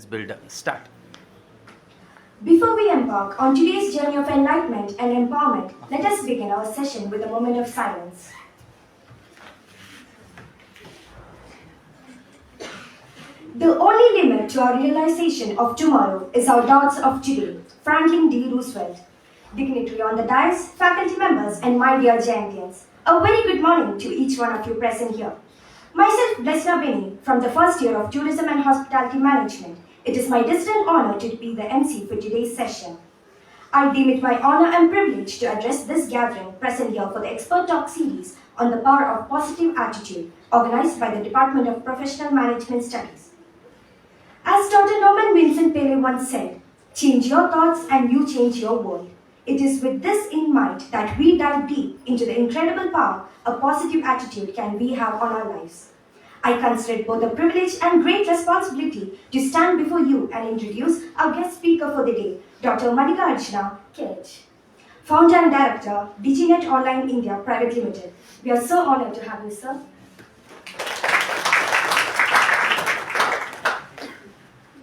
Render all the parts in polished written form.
Let's build a start. Before we embark on today's journey of enlightenment and empowerment, let us begin our session with a moment of silence. The only limit to our realization of tomorrow is our thoughts of today. Franklin D. Roosevelt. Dignitary on the dais, faculty members, and my dear Giantians, a very good morning to each one of you present here. Myself, Blesna Beni, from the first year of Tourism and Hospitality Management, it is my distinct honor to be the MC for today's session. I deem it my honor and privilege to address this gathering present here for the Expert Talk series on the power of positive attitude, organized by the Department of Professional Management Studies. As Dr. Norman Vincent Peale once said, change your thoughts and you change your world. It is with this in mind that we dive deep into the incredible power a positive attitude can we have on our lives. I consider it both a privilege and great responsibility to stand before you and introduce our guest speaker for the day, Dr. Mallikarjuna K, Founder and Director, Diginet Online India Private Limited. We are so honored to have you, sir.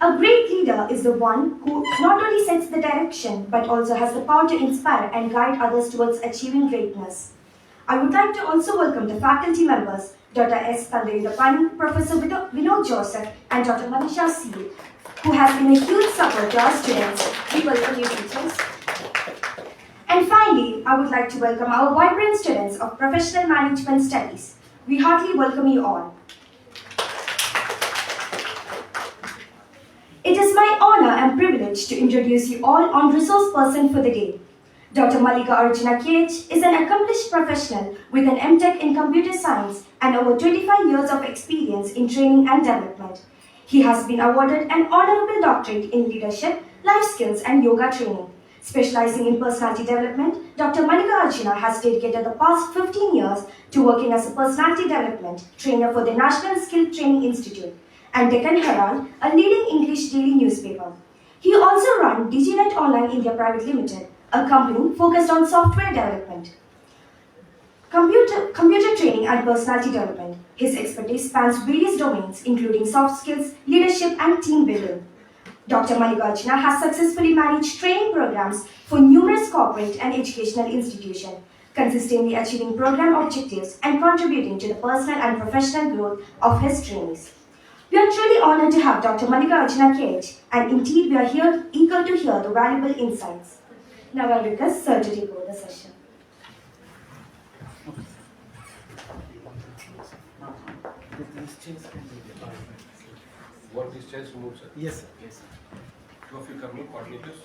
A great leader is the one who not only sets the direction but also has the power to inspire and guide others towards achieving greatness. I would like to also welcome the faculty members, Dr. S. Tandavindapani, Professor Vinod Joseph, and Dr. Manisha C., who has been a huge support to our students. We welcome you, teachers. And finally, I would like to welcome our vibrant students of Professional Management Studies. We heartily welcome you all. It is my honor and privilege to introduce you all on resource person for the day. Dr. Mallikarjuna K is an accomplished professional with an MTech in computer science and over 25 years of experience in training and development. He has been awarded an honorable doctorate in leadership, life skills, and yoga training. Specializing in personality development, Dr. Mallikarjuna has dedicated the past 15 years to working as a personality development trainer for the National Skill Training Institute and Deccan Herald, a leading English daily newspaper. He also runs Diginet Online India Private Limited, a company focused on software development, computer training and personality development. His expertise spans various domains including soft skills, leadership and team building. Dr. Mallikarjuna has successfully managed training programs for numerous corporate and educational institutions, consistently achieving program objectives and contributing to the personal and professional growth of his trainees. We are truly honored to have Dr. Mallikarjuna K, and indeed we are here eager to hear the valuable insights. Now I request Sir to take over the session. Want these chairs removed, sir? Yes, sir. Yes, sir. Two of you come in, coordinators.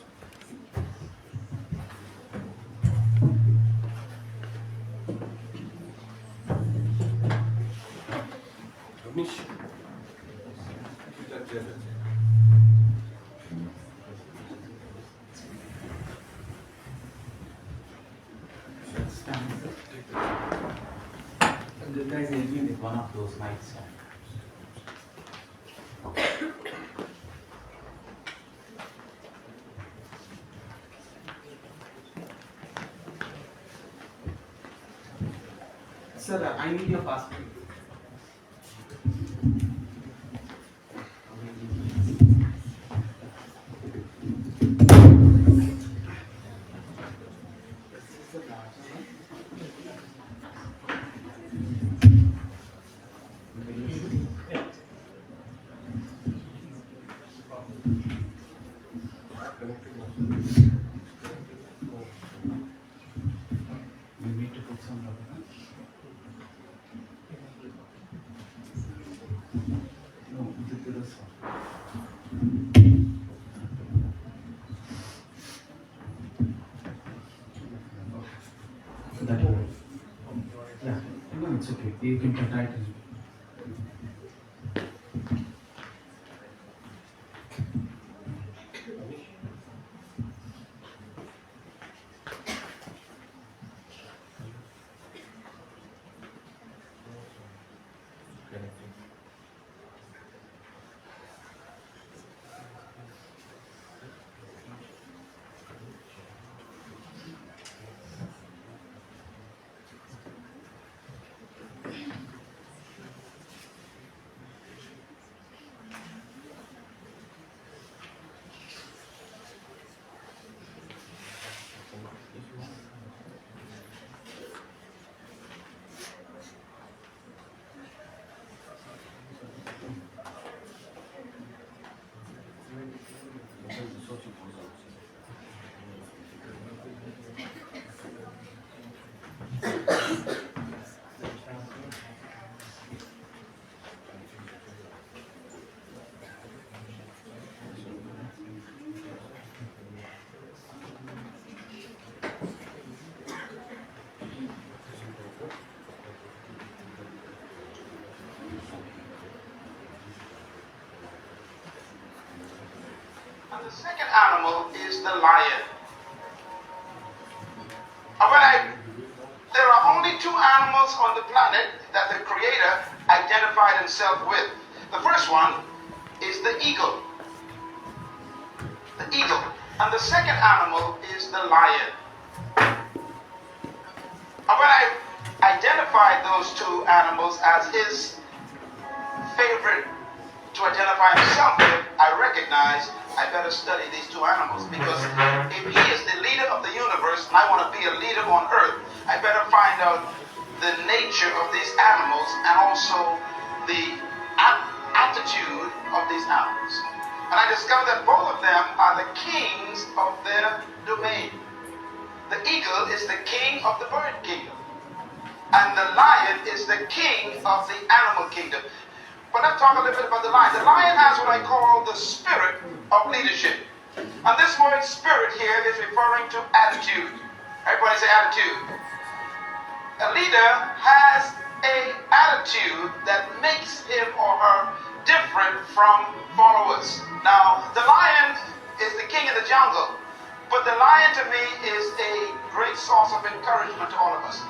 Ramesh, keep that chair there. And the guys help me with one of those mics. Sir, I need your passport. You need to put some rubber. No, this one. That one. Yeah, no, it's okay. You can try it. And the second animal is the lion. There are only two animals on the planet that the Creator identified himself with. The first one is the eagle. The eagle. And the second animal is the lion. And when I identified those two animals as his favorite to identify himself with, I recognized I better study these two animals, because if he is the leader of the universe and I want to be a leader on earth, I better find out the nature of these animals and also the attitude of these animals. And I discovered that both of them are the kings of their domain. The eagle is the king of the bird kingdom, and the lion is the king of the animal kingdom. But let's talk a little bit about the lion. The lion has what I call the spirit of leadership. And this word spirit here is referring to attitude. Everybody say attitude. A leader has an attitude that makes him or her different from followers. Now, the lion is the king of the jungle, but the lion to me is a great source of encouragement to all of us.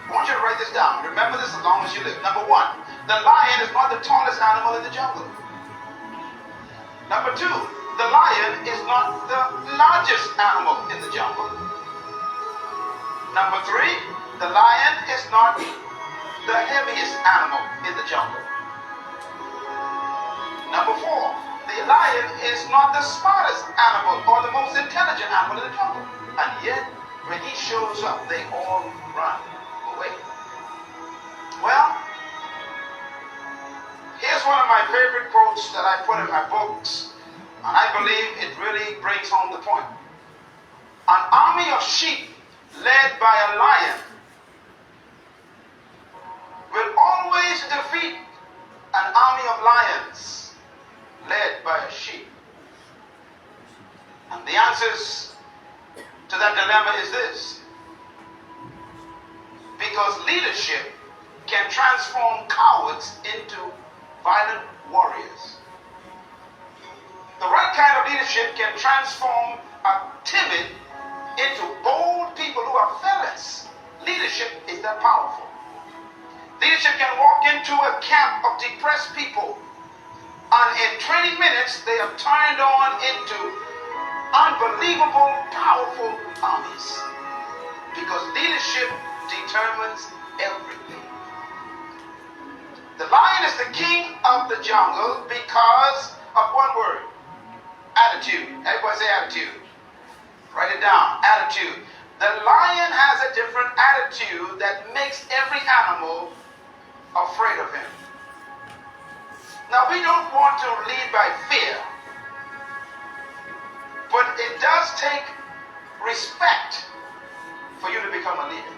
I want you to write this down. Remember this as long as you live. Number one, the lion is not the tallest animal in the jungle. Number two, the lion is not the largest animal in the jungle. Number three, the lion is not the heaviest animal in the jungle. Number four, the lion is not the smartest animal or the most intelligent animal in the jungle. And yet, when he shows up, they all run away. Well, here's one of my favorite quotes that I put in my books, and I believe it really brings home the point. An army of sheep led by a lion will always defeat an army of lions led by a sheep. And the answers to that dilemma is this: because leadership can transform cowards into violent warriors. The right kind of leadership can transform a timid into bold people who are fearless. Leadership is that powerful. Leadership can walk into a camp of depressed people, and in 20 minutes they are turned on into unbelievable, powerful armies. Because leadership determines everything. The lion is the king of the jungle because of one word: attitude. Everybody say attitude. Write it down. Attitude. The lion has a different attitude that makes every animal afraid of him. Now, we don't want to lead by fear, but it does take respect for you to become a leader.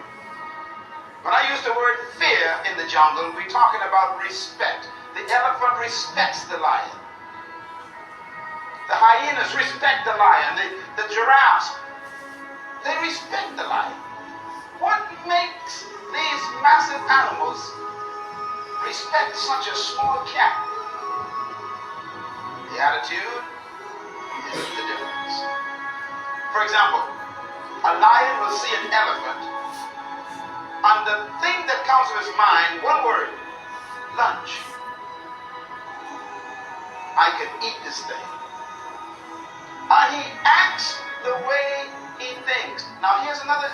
When I use the word fear in the jungle, we're talking about respect. The elephant respects the lion. The hyenas respect the lion. The giraffes, they respect the lion. What makes these massive animals respect such a small cat? The attitude is the difference. For example, a lion will see an elephant, and the thing that comes to his mind, one word: lunch. I can eat this thing. And he acts the way he thinks. Now here's another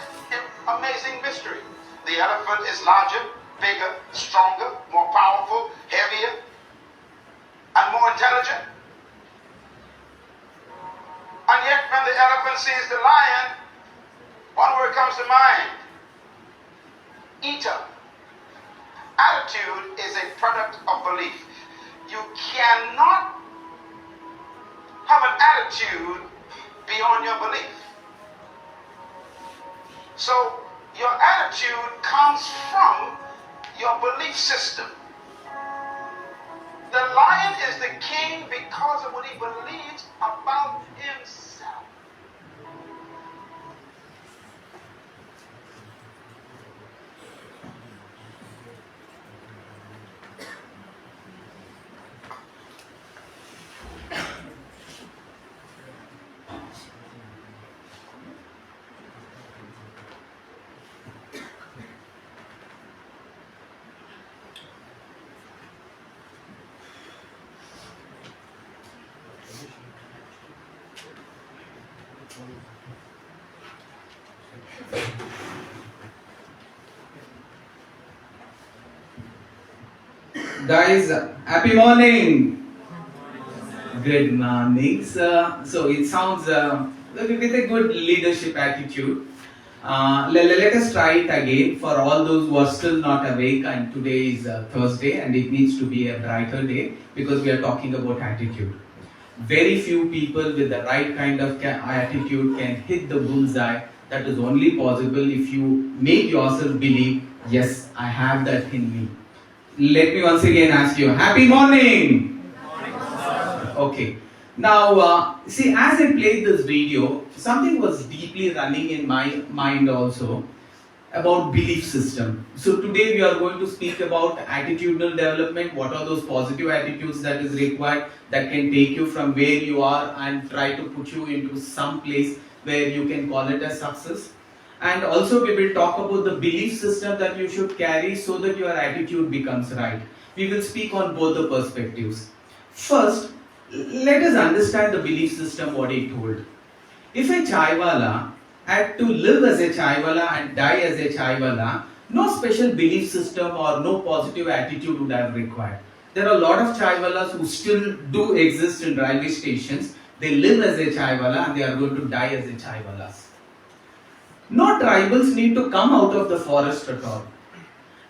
amazing mystery. The elephant is larger, bigger, stronger, more powerful, heavier, and more intelligent. And yet when the elephant sees the lion, one word comes to mind: eater. Attitude is a product of belief. You cannot have an attitude beyond your belief. So your attitude comes from your belief system. The lion is the king because of what he believes about himself. Guys, happy morning. Good morning, sir. So it sounds with a good leadership attitude. Let us try it again for all those who are still not awake. And today is Thursday, and it needs to be a brighter day because we are talking about attitude. Very few people with the right kind of attitude can hit the bullseye. That is only possible if you make yourself believe, yes, I have that in me. Let me once again ask you, happy morning! Okay. Now, see, as I played this video, something was deeply running in my mind also about belief system. So today we are going to speak about attitudinal development. What are those positive attitudes that is required that can take you from where you are and try to put you into some place where you can call it as success. And also we will talk about the belief system that you should carry so that your attitude becomes right. We will speak on both the perspectives. First, let us understand the belief system, what he told. If a chaiwala had to live as a chaiwala and die as a chaiwala, no special belief system or no positive attitude would have required. There are a lot of chaiwalas who still do exist in railway stations. They live as a chaiwala and they are going to die as a chaiwalas. No tribals need to come out of the forest at all.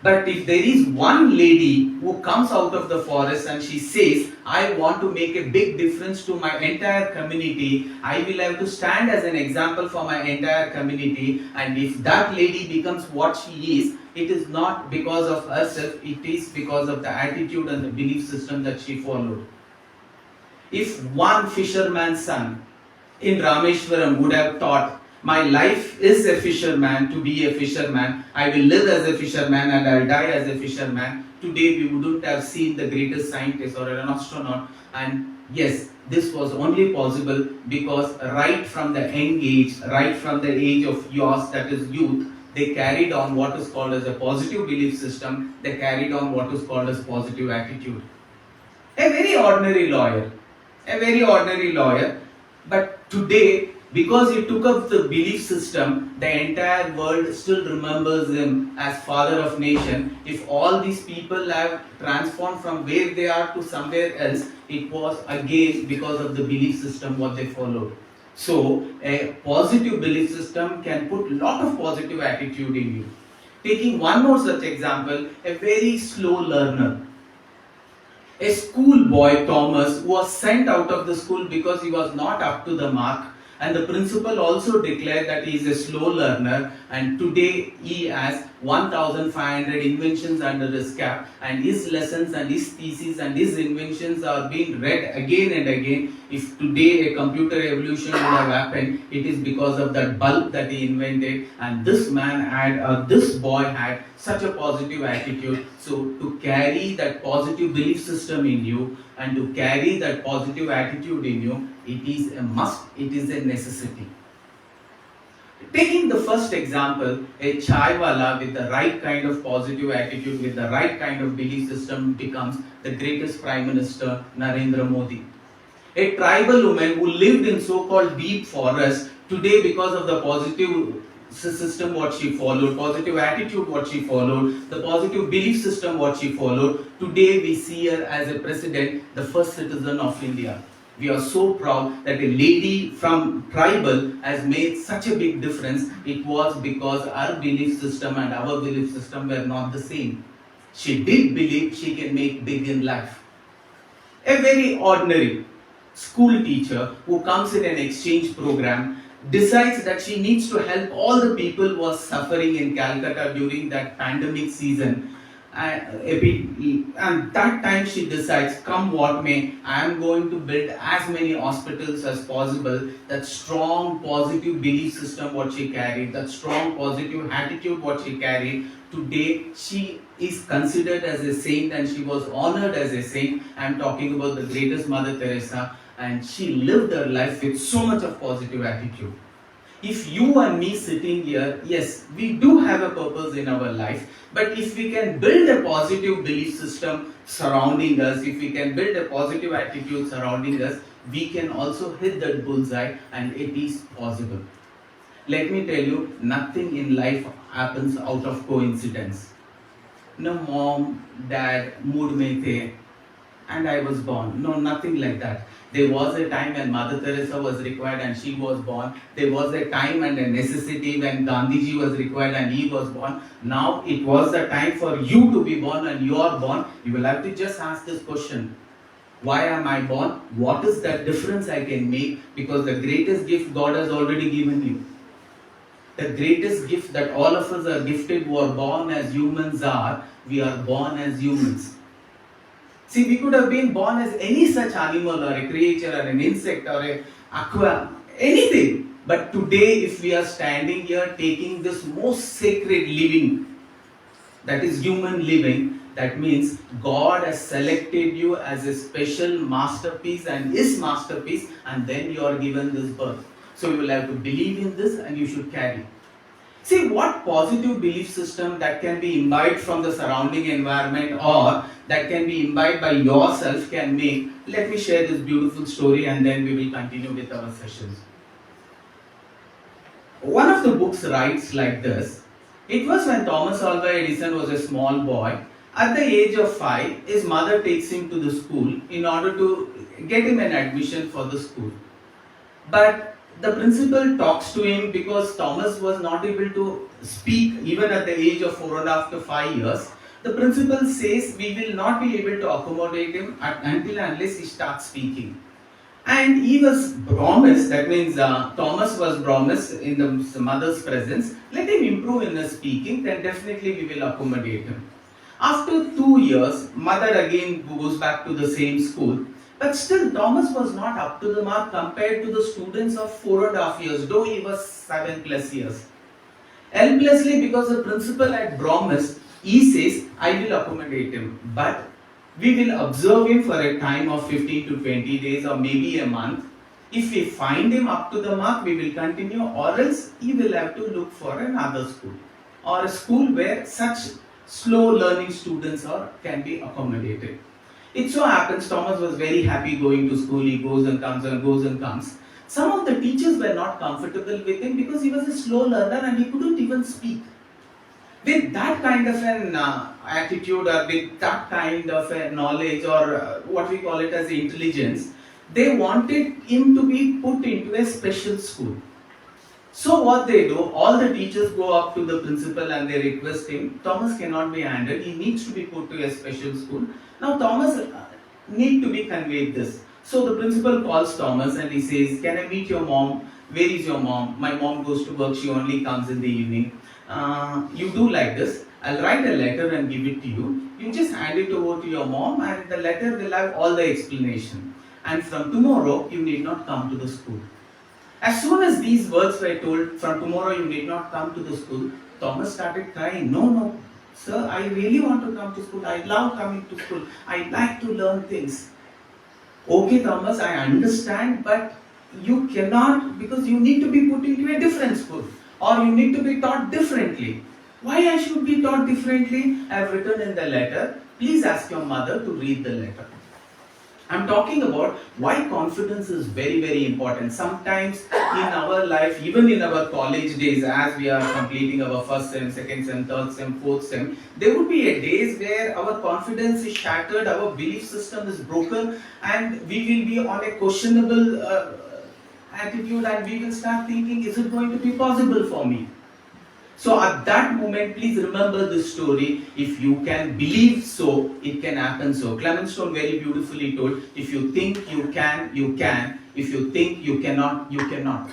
But if there is one lady who comes out of the forest and she says, I want to make a big difference to my entire community, I will have to stand as an example for my entire community. And if that lady becomes what she is, it is not because of herself, it is because of the attitude and the belief system that she followed. If one fisherman's son in Rameshwaram would have thought, my life is a fisherman, to be a fisherman, I will live as a fisherman and I will die as a fisherman, today we wouldn't have seen the greatest scientist or an astronaut. And yes, this was only possible because right from the young age, right from the age of yours, that is youth, they carried on what is called as a positive belief system, they carried on what is called as positive attitude. A very ordinary lawyer, but today, because he took up the belief system, the entire world still remembers him as father of nation. If all these people have transformed from where they are to somewhere else, it was again because of the belief system what they followed. So, a positive belief system can put a lot of positive attitude in you. Taking one more such example, a very slow learner. A schoolboy, Thomas, was sent out of the school because he was not up to the mark. And the principal also declared that he is a slow learner, and today he has 1,500 inventions under his cap, and his lessons and his thesis and his inventions are being read again and again. If today a computer revolution would have happened, it is because of that bulb that he invented, and this boy had such a positive attitude. So to carry that positive belief system in you and to carry that positive attitude in you, it is a must, it is a necessity. Taking the first example, a chaiwala with the right kind of positive attitude, with the right kind of belief system becomes the greatest Prime Minister, Narendra Modi. A tribal woman who lived in so-called deep forest, today because of the positive system what she followed, positive attitude what she followed, the positive belief system what she followed, today we see her as a president, the first citizen of India. We are so proud that a lady from tribal has made such a big difference. It was because our belief system and our belief system were not the same. She did believe she can make big in life. A very ordinary school teacher who comes in an exchange program decides that she needs to help all the people who are suffering in Calcutta during that pandemic season. And that time she decides, come what may, I am going to build as many hospitals as possible. That strong positive belief system what she carried, that strong positive attitude what she carried, today she is considered as a saint and she was honored as a saint. I am talking about the greatest Mother Teresa, and she lived her life with so much of positive attitude. If you and me sitting here, yes, we do have a purpose in our life, but if we can build a positive belief system surrounding us, if we can build a positive attitude surrounding us, we can also hit that bullseye, and it is possible. Let me tell you, nothing in life happens out of coincidence. no mom, dad, mood mein the, and I was born. No, nothing like that. There was a time when Mother Teresa was required and she was born. There was a time and a necessity when Gandhiji was required and he was born. Now it was the time for you to be born and you are born. You will have to just ask this question. Why am I born? What is that difference I can make? Because the greatest gift God has already given you. The greatest gift that all of us are gifted who are born as humans are, we are born as humans. See, we could have been born as any such animal or a creature or an insect or a aqua, anything. But today, if we are standing here taking this most sacred living, that is human living, that means God has selected you as a special masterpiece and His masterpiece, and then you are given this birth. So you will have to believe in this and you should carry. See, what positive belief system that can be imbibed from the surrounding environment or that can be imbibed by yourself can make. Let me share this beautiful story and then we will continue with our sessions. One of the books writes like this. It was when Thomas Alva Edison was a small boy. At the age of 5, his mother takes him to the school in order to get him an admission for the school. But the principal talks to him because Thomas was not able to speak even at the age of 4.5 to 5 years. The principal says we will not be able to accommodate him until unless he starts speaking. And he was promised, that means Thomas was promised in the mother's presence, let him improve in his speaking, then definitely we will accommodate him. After 2 years, mother again goes back to the same school. But still, Thomas was not up to the mark compared to the students of 4.5 years, though he was 7+ years. Helplessly, because the principal had promised, he says, I will accommodate him. But we will observe him for a time of 15 to 20 days or maybe a month. If we find him up to the mark, we will continue, or else he will have to look for another school or a school where such slow learning students can be accommodated. It so happens Thomas was very happy going to school. He goes and comes and goes and comes. Some of the teachers were not comfortable with him because he was a slow learner and he couldn't even speak. With that kind of an attitude or with that kind of a knowledge or what we call it as intelligence, they wanted him to be put into a special school. So what they do, all the teachers go up to the principal and they request him, Thomas cannot be handled, he needs to be put to a special school. Now Thomas need to be conveyed this. So the principal calls Thomas and he says, can I meet your mom? Where is your mom? My mom goes to work, she only comes in the evening. You do like this, I'll write a letter and give it to you. You just hand it over to your mom and the letter will have all the explanation. And from tomorrow, you need not come to the school. As soon as these words were told, from tomorrow you need not come to the school, Thomas started crying. No, sir, I really want to come to school. I love coming to school. I like to learn things. Okay, Thomas, I understand, but you cannot, because you need to be put into a different school or you need to be taught differently. Why I should be taught differently? I have written in the letter. Please ask your mother to read the letter. I'm talking about why confidence is very, very important. Sometimes in our life, even in our college days, as we are completing our first sem, second sem, third sem, fourth sem, there would be a days where our confidence is shattered, our belief system is broken, and we will be on a questionable attitude and we will start thinking, is it going to be possible for me? So at that moment, please remember this story. If you can believe so, it can happen so. Clement Stone very beautifully told, if you think you can, you can. If you think you cannot, you cannot.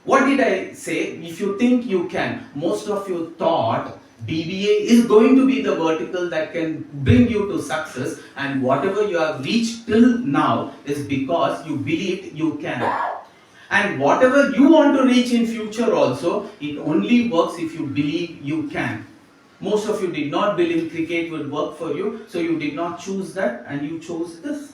What did I say? If you think you can, most of you thought BBA is going to be the vertical that can bring you to success, and whatever you have reached till now is because you believed you can. And whatever you want to reach in future also, it only works if you believe you can. Most of you did not believe cricket would work for you, so you did not choose that and you chose this.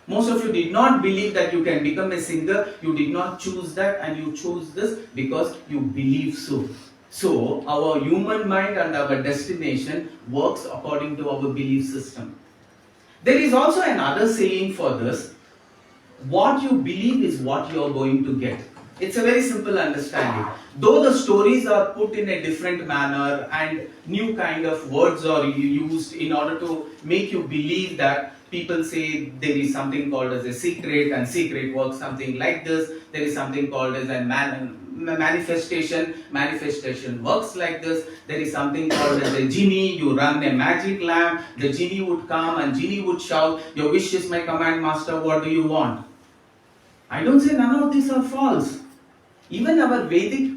Most of you did not believe that you can become a singer, you did not choose that and you chose this because you believe so. So, our human mind and our destination works according to our belief system. There is also another saying for this. What you believe is what you are going to get. It's a very simple understanding. Though the stories are put in a different manner and new kind of words are used in order to make you believe that people say there is something called as a secret and secret works something like this. There is something called as a manifestation works like this. There is something called as a genie. You run a magic lamp, the genie would come and genie would shout, your wish is my command, master, what do you want? I don't say none of these are false. Even our Vedic,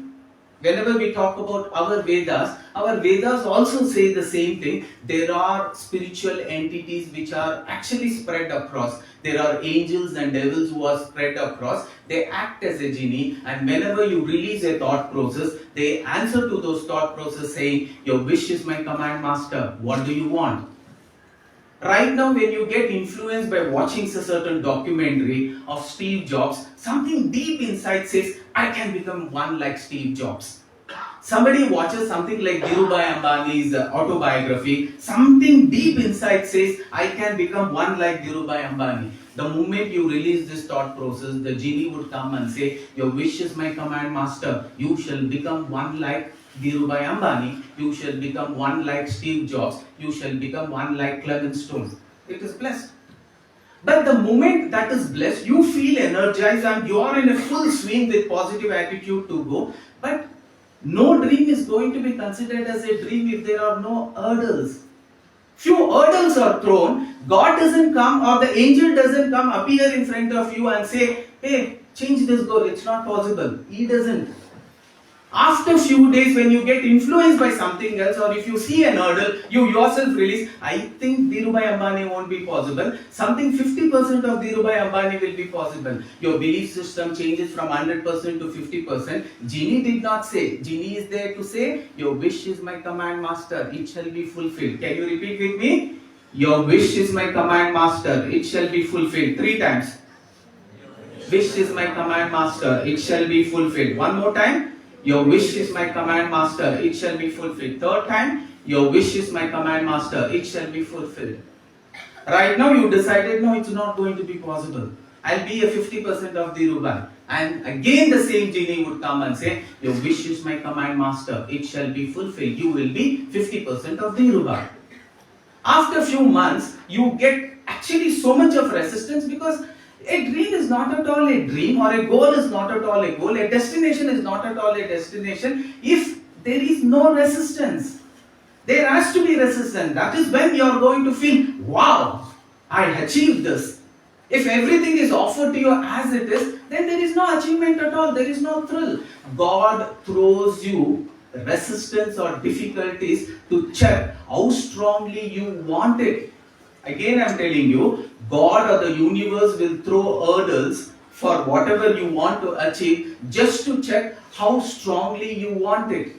whenever we talk about our Vedas also say the same thing. There are spiritual entities which are actually spread across. There are angels and devils who are spread across. They act as a genie, and whenever you release a thought process, they answer to those thought process saying, your wish is my command, master, what do you want? Right now, when you get influenced by watching a certain documentary of Steve Jobs, something deep inside says, I can become one like Steve Jobs. Somebody watches something like Dhirubhai Ambani's autobiography, something deep inside says, I can become one like Dhirubhai Ambani. The moment you release this thought process, the genie would come and say, your wish is my command, master. You shall become one like Dhirubhai Ambani, you shall become one like Steve Jobs, you shall become one like Clement Stone. It is blessed. But the moment that is blessed, you feel energized and you are in a full swing with positive attitude to go. But no dream is going to be considered as a dream if there are no hurdles. Few hurdles are thrown, God doesn't come or the angel doesn't come appear in front of you and say, hey, change this goal, it's not possible. He doesn't. After few days, when you get influenced by something else, or if you see an hurdle, you yourself release, I think Dhirubhai Ambani won't be possible. Something 50% of Dhirubhai Ambani will be possible. Your belief system changes from 100% to 50%. Genie did not say. Genie is there to say, your wish is my command, master. It shall be fulfilled. Can you repeat with me? Your wish is my command, master. It shall be fulfilled. 3 times. Wish is my command, master. It shall be fulfilled. One more time. Your wish is my command, master, it shall be fulfilled. 3rd time, your wish is my command, master, it shall be fulfilled. Right now you decided, no, it's not going to be possible. I'll be a 50% of Dhirubhai. And again the same genie would come and say, your wish is my command, master, it shall be fulfilled. You will be 50% of Dhirubhai. After a few months, you get actually so much of resistance because a dream is not at all a dream, or a goal is not at all a goal, a destination is not at all a destination if there is no resistance. There has to be resistance. That is when you are going to feel, wow, I achieved this. If everything is offered to you as it is, then there is no achievement at all, there is no thrill. God throws you resistance or difficulties to check how strongly you want it. Again, I am telling you, God or the universe will throw hurdles for whatever you want to achieve just to check how strongly you want it.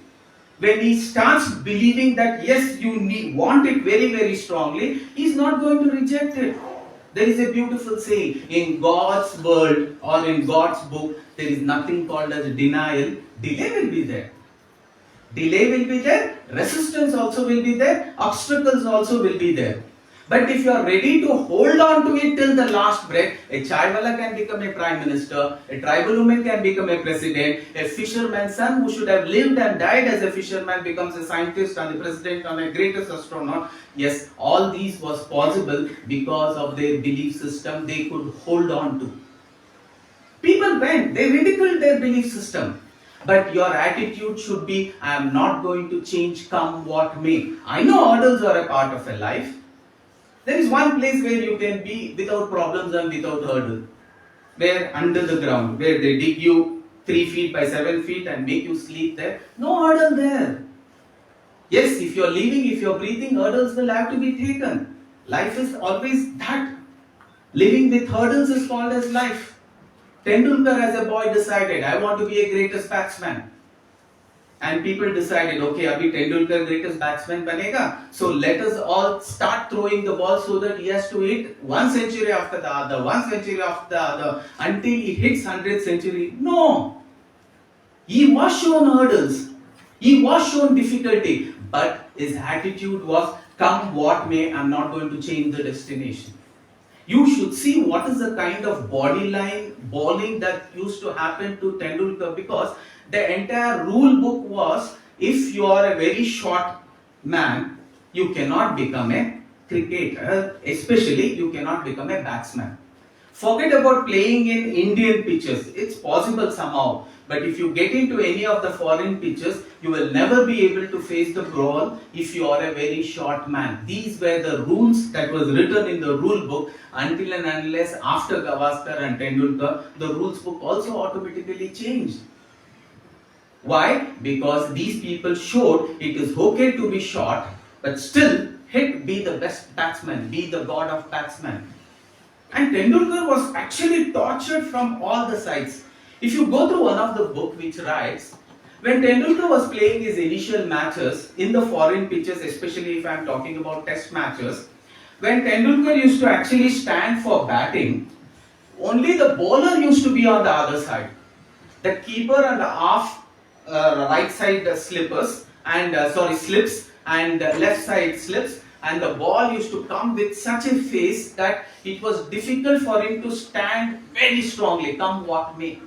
When he starts believing that yes, you want it very, very strongly, he is not going to reject it. There is a beautiful saying, in God's world or in God's book, there is nothing called as denial. Delay will be there. Delay will be there, resistance also will be there, obstacles also will be there. But if you are ready to hold on to it till the last breath, a chaiwala can become a prime minister, a tribal woman can become a president, a fisherman's son who should have lived and died as a fisherman becomes a scientist and the president and a greatest astronaut. Yes, all these was possible because of their belief system they could hold on to. People went, they ridiculed their belief system. But your attitude should be, I am not going to change come what may. I know hurdles are a part of a life. There is one place where you can be without problems and without hurdle. Where under the ground, where they dig you 3 feet by 7 feet and make you sleep there. No hurdle there. Yes, if you are living, if you are breathing, hurdles will have to be taken. Life is always that. Living with hurdles is called as life. Tendulkar as a boy decided, I want to be a greatest batsman. And people decided, okay, abhi Tendulkar greatest batsman banega. So let us all start throwing the ball so that he has to hit 1 century after the other, 1 century after the other, until he hits 100th century. No. He was shown hurdles. He was shown difficulty. But his attitude was, come what may, I am not going to change the destination. You should see what is the kind of body line bowling that used to happen to Tendulkar, because the entire rule book was, if you are a very short man, you cannot become a cricketer, especially you cannot become a batsman. Forget about playing in Indian pitches, it's possible somehow. But if you get into any of the foreign pitches, you will never be able to face the brawl if you are a very short man. These were the rules that was written in the rule book, until and unless after Gavaskar and Tendulkar, the rules book also automatically changed. Why? Because these people showed it is okay to be short, but still be the best batsman, be the god of batsmen. And Tendulkar was actually tortured from all the sides. If you go through one of the book which writes, when Tendulkar was playing his initial matches in the foreign pitches, especially if I am talking about test matches, when Tendulkar used to actually stand for batting, only the bowler used to be on the other side. The keeper and the half right side slips and left side slips, and the ball used to come with such a face that it was difficult for him to stand very strongly, come what may.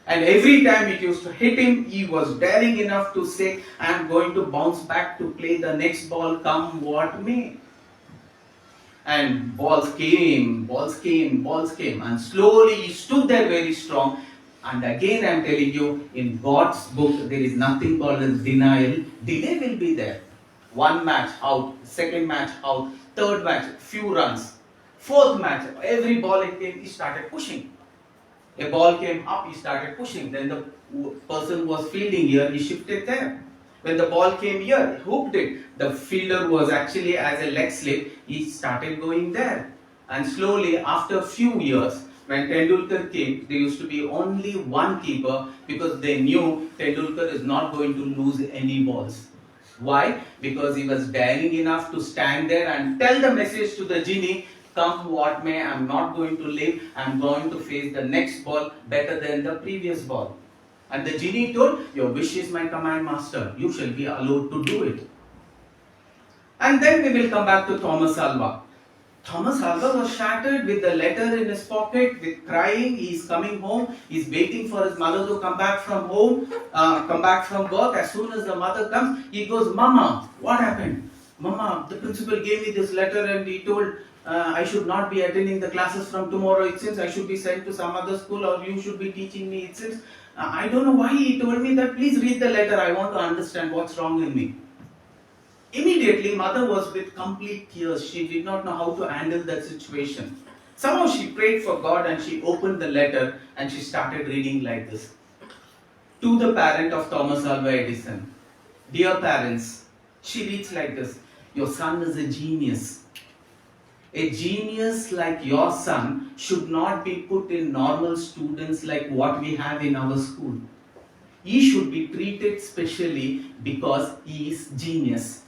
And every time it used to hit him, he was daring enough to say, I am going to bounce back to play the next ball, come what may. And balls came, and slowly he stood there very strong. And again I am telling you, in God's book, there is nothing called as denial. Delay will be there. One match out, second match out, third match, few runs. Fourth match, every ball it came, he started pushing. A ball came up, he started pushing. Then the person was fielding here, he shifted there. When the ball came here, he hooked it. The fielder was actually as a leg slip, he started going there. And slowly, after a few years, when Tendulkar came, there used to be only one keeper, because they knew Tendulkar is not going to lose any balls. Why? Because he was daring enough to stand there and tell the message to the genie, come what may, I am not going to live, I am going to face the next ball better than the previous ball. And the genie told, your wish is my command, master, you shall be allowed to do it. And then we will come back to Thomas Alva. Thomas Alva was shattered with the letter in his pocket, with crying. He is coming home. He is waiting for his mother to come back from home, come back from work. As soon as the mother comes, he goes, Mama, what happened? Mama, the principal gave me this letter and he told I should not be attending the classes from tomorrow. It seems I should be sent to some other school, or you should be teaching me. It seems I don't know why he told me that. Please read the letter. I want to understand what's wrong in me. Immediately, mother was with complete tears. She did not know how to handle that situation. Somehow she prayed for God and she opened the letter and she started reading like this. To the parent of Thomas Alva Edison. Dear parents, she reads like this. Your son is a genius. A genius like your son should not be put in normal students like what we have in our school. He should be treated specially because he is genius.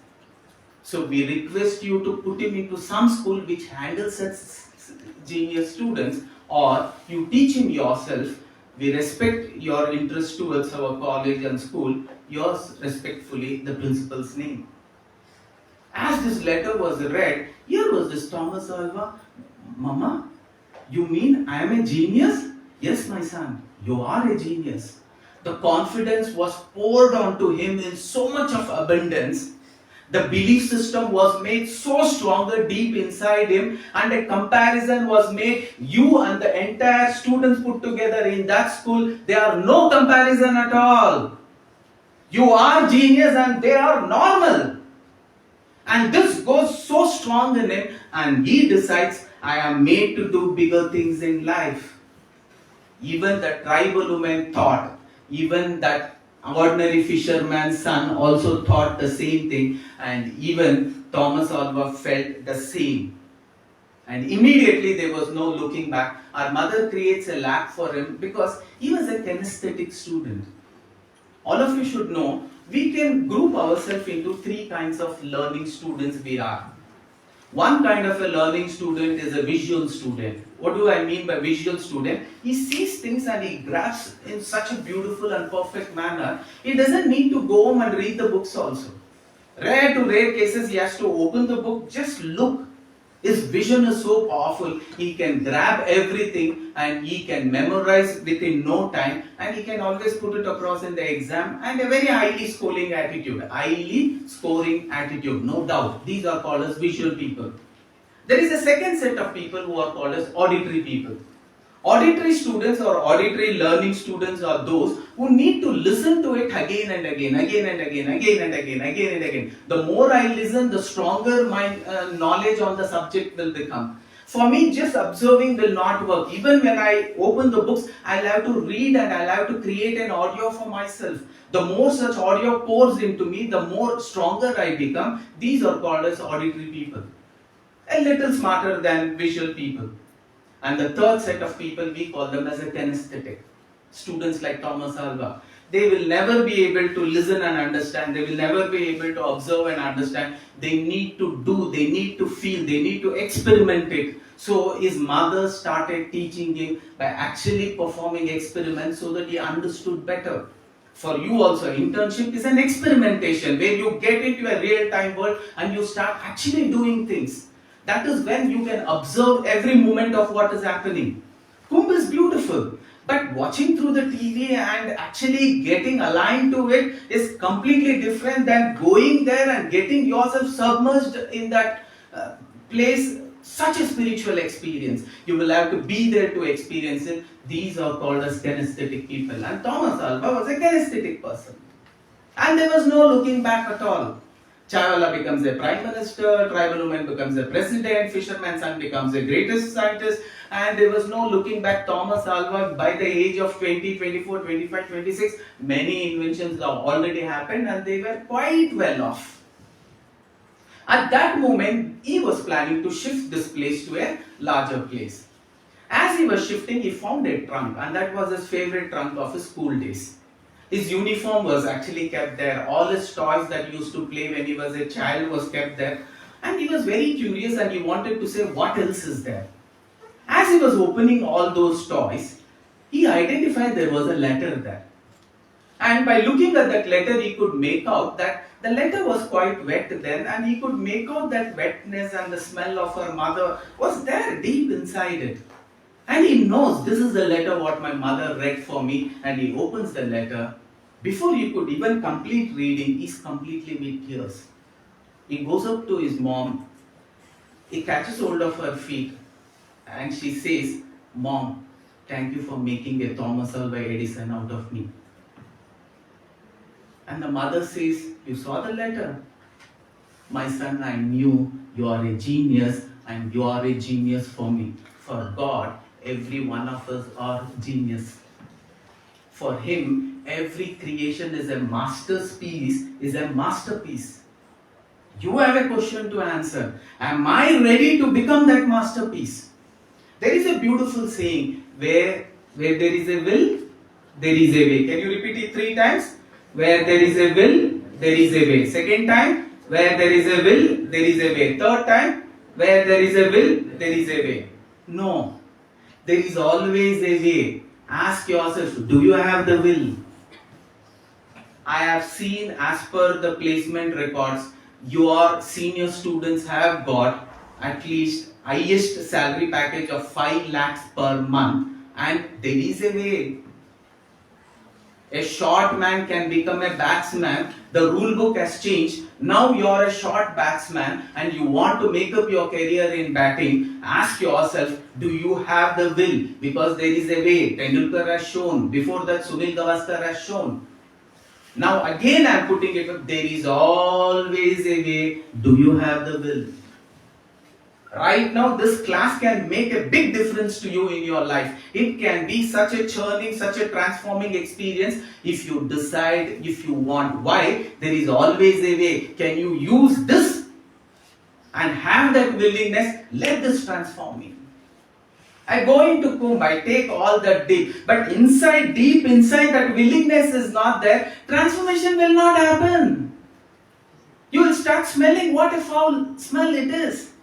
So we request you to put him into some school which handles such genius students, or you teach him yourself. We respect your interest towards our college and school. Yours respectfully, the principal's name. As this letter was read, here was this Thomas Alva. Mama, you mean I am a genius? Yes, my son, you are a genius. The confidence was poured onto him in so much of abundance. The belief system was made so stronger deep inside him, and a comparison was made. You and the entire students put together in that school, they are no comparison at all. You are genius and they are normal. And this goes so strong in him, and he decides, I am made to do bigger things in life. Even the tribal woman thought, even that ordinary fisherman's son also thought the same thing, and even Thomas Alva felt the same. And immediately there was no looking back. Our mother creates a lab for him because he was a kinesthetic student. All of you should know, we can group ourselves into three kinds of learning students we are. One kind of a learning student is a visual student. What do I mean by visual student? He sees things and he grasps in such a beautiful and perfect manner. He doesn't need to go home and read the books also. Rare to rare cases he has to open the book, just look. His vision is so powerful, he can grab everything and he can memorize within no time, and he can always put it across in the exam, and a very highly scoring attitude, no doubt. These are called as visual people. There is a second set of people who are called as auditory people. Auditory students or auditory learning students are those who need to listen to it again and again. The more I listen, the stronger my knowledge on the subject will become. For me, just observing will not work. Even when I open the books, I'll have to read and I'll have to create an audio for myself. The more such audio pours into me, the more stronger I become. These are called as auditory people. A little smarter than visual people. And the third set of people, we call them as a kinesthetic. Students like Thomas Alva. They will never be able to listen and understand. They will never be able to observe and understand. They need to do, they need to feel, they need to experiment it. So his mother started teaching him by actually performing experiments so that he understood better. For you also, internship is an experimentation where you get into a real-time world and you start actually doing things. That is when you can observe every moment of what is happening. Kumbh is beautiful, but watching through the TV and actually getting aligned to it is completely different than going there and getting yourself submerged in that place. Such a spiritual experience. You will have to be there to experience it. These are called as kinesthetic people. And Thomas Alva was a kinesthetic person. And there was no looking back at all. Chaiwala becomes a prime minister, tribal woman becomes a president, fisherman's son becomes the greatest scientist, and there was no looking back. Thomas Alva, by the age of 20, 24, 25, 26, many inventions have already happened and they were quite well off. At that moment, he was planning to shift this place to a larger place. As he was shifting, he found a trunk, and that was his favorite trunk of his school days. His uniform was actually kept there. All his toys that he used to play when he was a child was kept there. And he was very curious and he wanted to say, what else is there? As he was opening all those toys, he identified there was a letter there. And by looking at that letter, he could make out that the letter was quite wet then, and he could make out that wetness and the smell of her mother was there deep inside it. And he knows this is the letter what my mother read for me, and he opens the letter. Before he could even complete reading, he's completely with tears. He goes up to his mom, he catches hold of her feet, and she says, Mom, thank you for making a Thomas Alva Edison out of me. And the mother says, you saw the letter? My son, I knew you are a genius, and you are a genius for me. For God, every one of us are genius. For him, every creation is a masterpiece, You have a question to answer. Am I ready to become that masterpiece? There is a beautiful saying, where there is a will, there is a way. Can you repeat it 3 times? Where there is a will, there is a way. Second time, where there is a will, there is a way. Third time, where there is a will, there is a way. No, there is always a way. Ask yourself, do you have the will? I have seen, as per the placement records, your senior students have got at least highest salary package of 5 lakhs per month, and there is a way. A short man can become a batsman. The rule book has changed. Now you are a short batsman and you want to make up your career in batting. Ask yourself, do you have the will? Because there is a way. Tendulkar has shown. Before that, Sunil Gavaskar has shown. Now again I am putting it up. There is always a way. Do you have the will? Right now, this class can make a big difference to you in your life. It can be such a churning, such a transforming experience if you decide, if you want. Why? There is always a way. Can you use this and have that willingness? Let this transform me. I go into Kumbh, I take all that deep, but deep inside that willingness is not there, transformation will not happen. You will start smelling what a foul smell it is.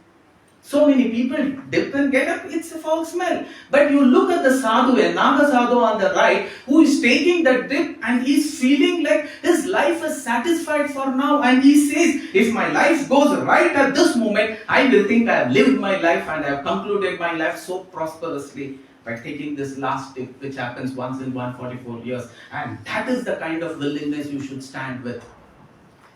So many people dip and get up, it's a foul smell. But you look at the sadhu, a Naga sadhu on the right, who is taking the dip and he's feeling like his life is satisfied for now. And he says, if my life goes right at this moment, I will think I have lived my life and I have concluded my life so prosperously by taking this last dip, which happens once in 144 years. And that is the kind of willingness you should stand with.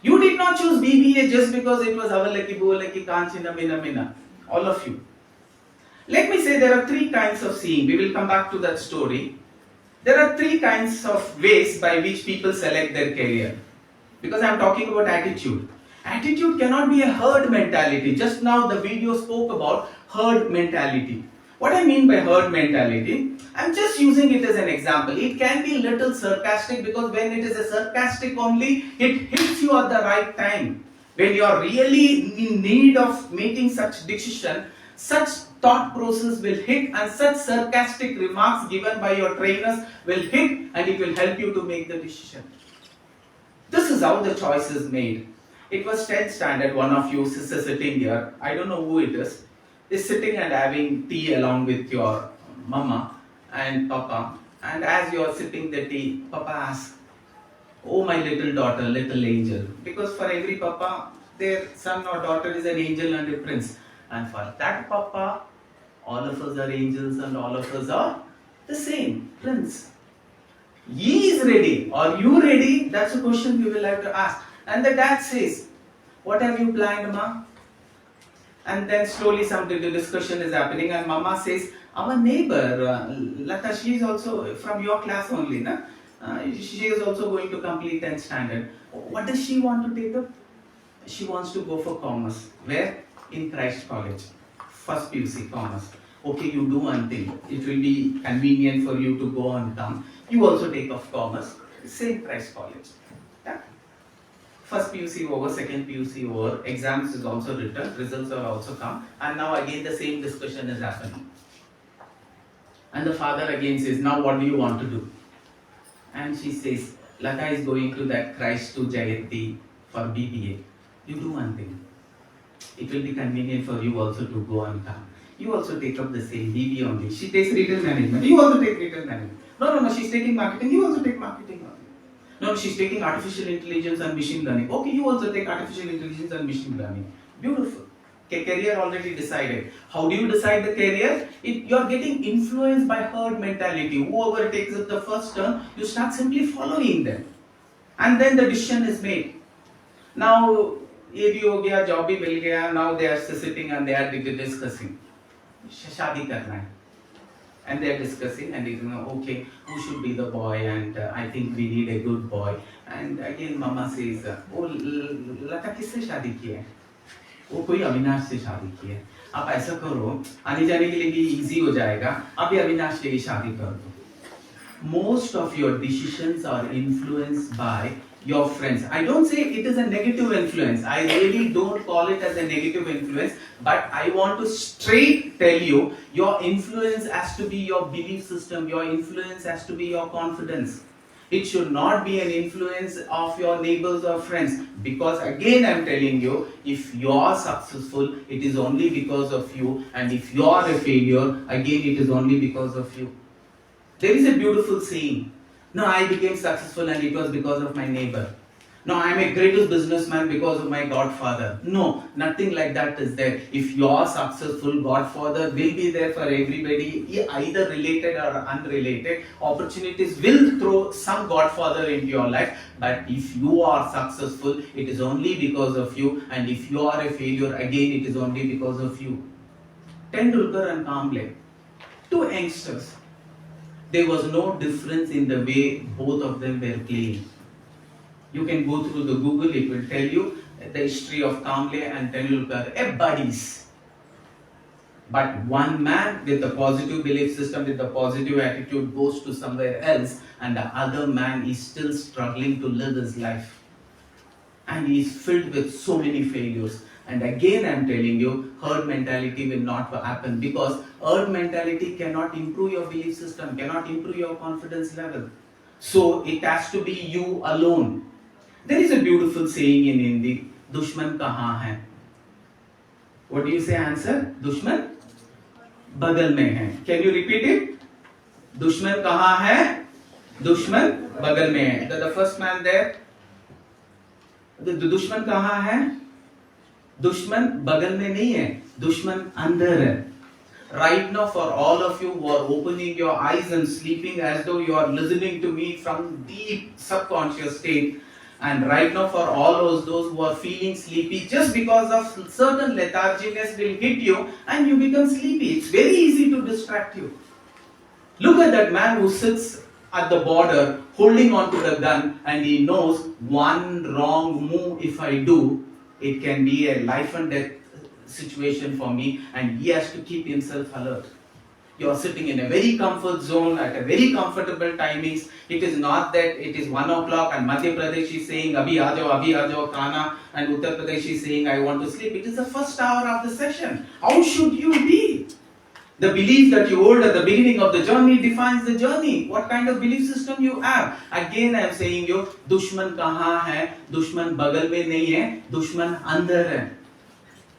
You did not choose BBA just because it was Avalaki, Buvalaki, Kanchina, Mina, Mina. All of you. Let me say there are three kinds of seeing. We will come back to that story. There are three kinds of ways by which people select their career. Because I am talking about attitude. Attitude cannot be a herd mentality. Just now the video spoke about herd mentality. What I mean by herd mentality, I am just using it as an example. It can be a little sarcastic because when it is a sarcastic only, it hits you at the right time. When you are really in need of making such decision, such thought process will hit and such sarcastic remarks given by your trainers will hit and it will help you to make the decision. This is how the choice is made. It was 10th standard, one of you is sitting here, I don't know who it is sitting and having tea along with your mama and papa, and as you are sipping the tea, papa asks, oh my little daughter, little angel. Because for every papa, their son or daughter is an angel and a prince. And for that papa, all of us are angels and all of us are the same, prince. He is ready. Are you ready? That's a question we will have to ask. And the dad says, what have you planned, ma? And then slowly some discussion is happening and mama says, our neighbor, Lata, she is also from your class only, na? She is also going to complete 10th standard. What does she want to take up? She wants to go for commerce. Where? In Christ College. First PUC, commerce. Okay, you do one thing. It will be convenient for you to go and come. You also take off commerce. Same Christ College. Yeah? First PUC over, second PUC over. Exams is also written. Results are also come. And now again the same discussion is happening. And the father again says, now what do you want to do? And she says, Lata is going to that Christ to Jayanti for BBA. You do one thing. It will be convenient for you also to go and come. You also take up the same BBA only. She takes retail management. You also take retail management. No, she's taking marketing. You also take marketing only. No, she's taking artificial intelligence and machine learning. Okay, you also take artificial intelligence and machine learning. Beautiful. Okay, career already decided. How do you decide the career? You are getting influenced by herd mentality. Whoever takes up the first turn, you start simply following them. And then the decision is made. Now, ये भी हो गया, job भी मिल गया. Now they are sitting and they are discussing. शादी करना है. And they are discussing and they know, okay, who should be the boy? And I think we need a good boy. And again, mama says, oh, लता किससे शादी की है? वो कोई अविनाश से शादी की है. आप ऐसा करो, आने जाने के लिए भी easy हो जाएगा. आप ये अविनाश से ही शादी कर दो. Most of your decisions are influenced by your friends. I don't say it is a negative influence. I really don't call it as a negative influence. But I want to straight tell you, your influence has to be your belief system. Your influence has to be your confidence. It should not be an influence of your neighbors or friends. Because again I am telling you, if you are successful, it is only because of you. And if you are a failure, again it is only because of you. There is a beautiful saying. No, I became successful and it was because of my neighbor. No, I am a greatest businessman because of my godfather. No, nothing like that is there. If you are successful, godfather will be there for everybody, either related or unrelated. Opportunities will throw some godfather into your life. But if you are successful, it is only because of you. And if you are a failure, again it is only because of you. Tendulkar and Kamble, two youngsters. There was no difference in the way both of them were playing. You can go through the Google, it will tell you the history of Kamble and Tendulkar, buddies. But one man with a positive belief system, with a positive attitude goes to somewhere else and the other man is still struggling to live his life. And he is filled with so many failures. And again I am telling you, herd mentality will not happen because herd mentality cannot improve your belief system, cannot improve your confidence level. So it has to be you alone. There is a beautiful saying in Hindi, Dushman kahan hai? What do you say answer? Dushman बगल में है. Can you repeat it? दुश्मन कहाँ है? दुश्मन बगल में है. The first man there. The दुश्मन कहाँ है? दुश्मन बगल में नहीं है. दुश्मन अंदर है. Right now, for all of you who are opening your eyes and sleeping as though you are listening to me from deep subconscious state, and right now for all those who are feeling sleepy, just because of certain letharginess will hit you and you become sleepy. It's very easy to distract you. Look at that man who sits at the border holding on to the gun, and he knows one wrong move if I do, it can be a life and death situation for me, and he has to keep himself alert. You are sitting in a very comfort zone at a very comfortable timings. It is not that it is 1 o'clock and Madhya Pradesh is saying abhi aa jao khana, and Uttar Pradesh is saying I want to sleep. It is the first hour of the session. How should you be? The belief that you hold at the beginning of the journey defines the journey. What kind of belief system you have? Again I am saying you, दुश्मन कहाँ है? दुश्मन बगल में नहीं है, दुश्मन अंदर है.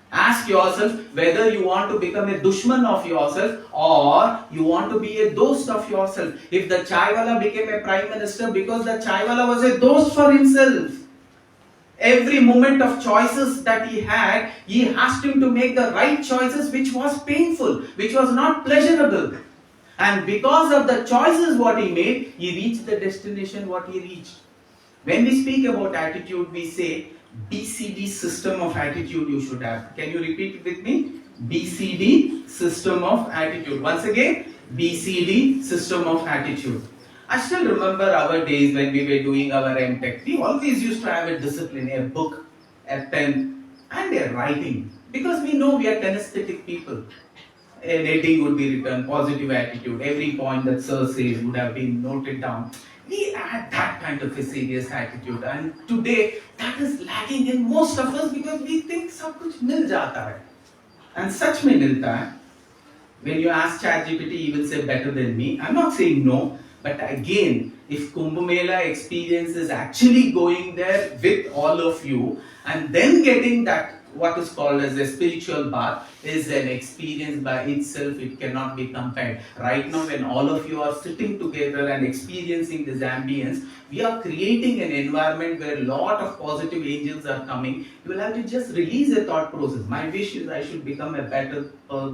Ask yourself whether you want to become a dushman of yourself or you want to be a dost of yourself. If the chaiwala became a prime minister because the chaiwala was a dost for himself, every moment of choices that he had, he asked him to make the right choices, which was painful, which was not pleasurable. And because of the choices what he made, he reached the destination what he reached. When we speak about attitude, we say BCD system of attitude you should have. Can you repeat it with me? BCD system of attitude. Once again, BCD system of attitude. I still remember our days when we were doing our MTech. We always used to have a discipline, a book, a pen, and a writing. Because we know we are kinesthetic people. A rating would be written, positive attitude. Every point that sir says would have been noted down. We had that kind of a serious attitude, and today that is lacking in most of us because we think सब कुछ मिल जाता है, and सच में मिलता है. When you ask ChatGPT, he will say better than me. I'm not saying no, but again, if Kumbh Mela experience is actually going there with all of you, and then getting that what is called as a spiritual bath is an experience by itself. It cannot be compared. Right now, when all of you are sitting together and experiencing this ambience, we are creating an environment where a lot of positive angels are coming. You will have to just release a thought process. My wish is I should become a better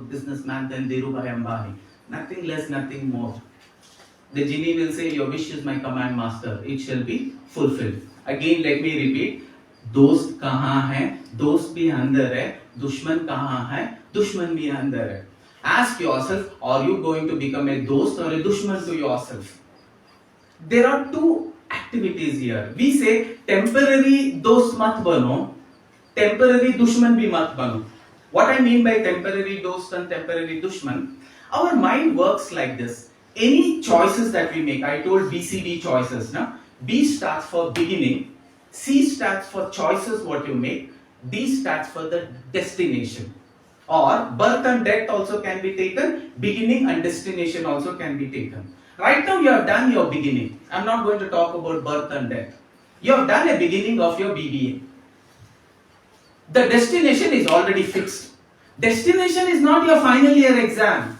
businessman than Dhirubhai Ambani. Nothing less, nothing more. The genie will say, your wish is my command master. It shall be fulfilled. Again, let me repeat. दोस्त कहाँ है? दोस्त भी अंदर है. दुश्मन कहाँ है? दुश्मन भी अंदर है. Ask yourself, are you going to become a dost or a dushman to yourself? There are two activities here. We say temporary dost mat bano, temporary dushman bhi mat bano. What I mean by temporary dost and temporary dushman, our mind works like this. Any choices that we make, I told BCD choices, na? B stands for beginning, C stands for choices what you make, D stands for the destination. Or birth and death also can be taken, beginning and destination also can be taken. Right now you have done your beginning. I am not going to talk about birth and death. You have done a beginning of your BBA. The destination is already fixed. Destination is not your final year exam.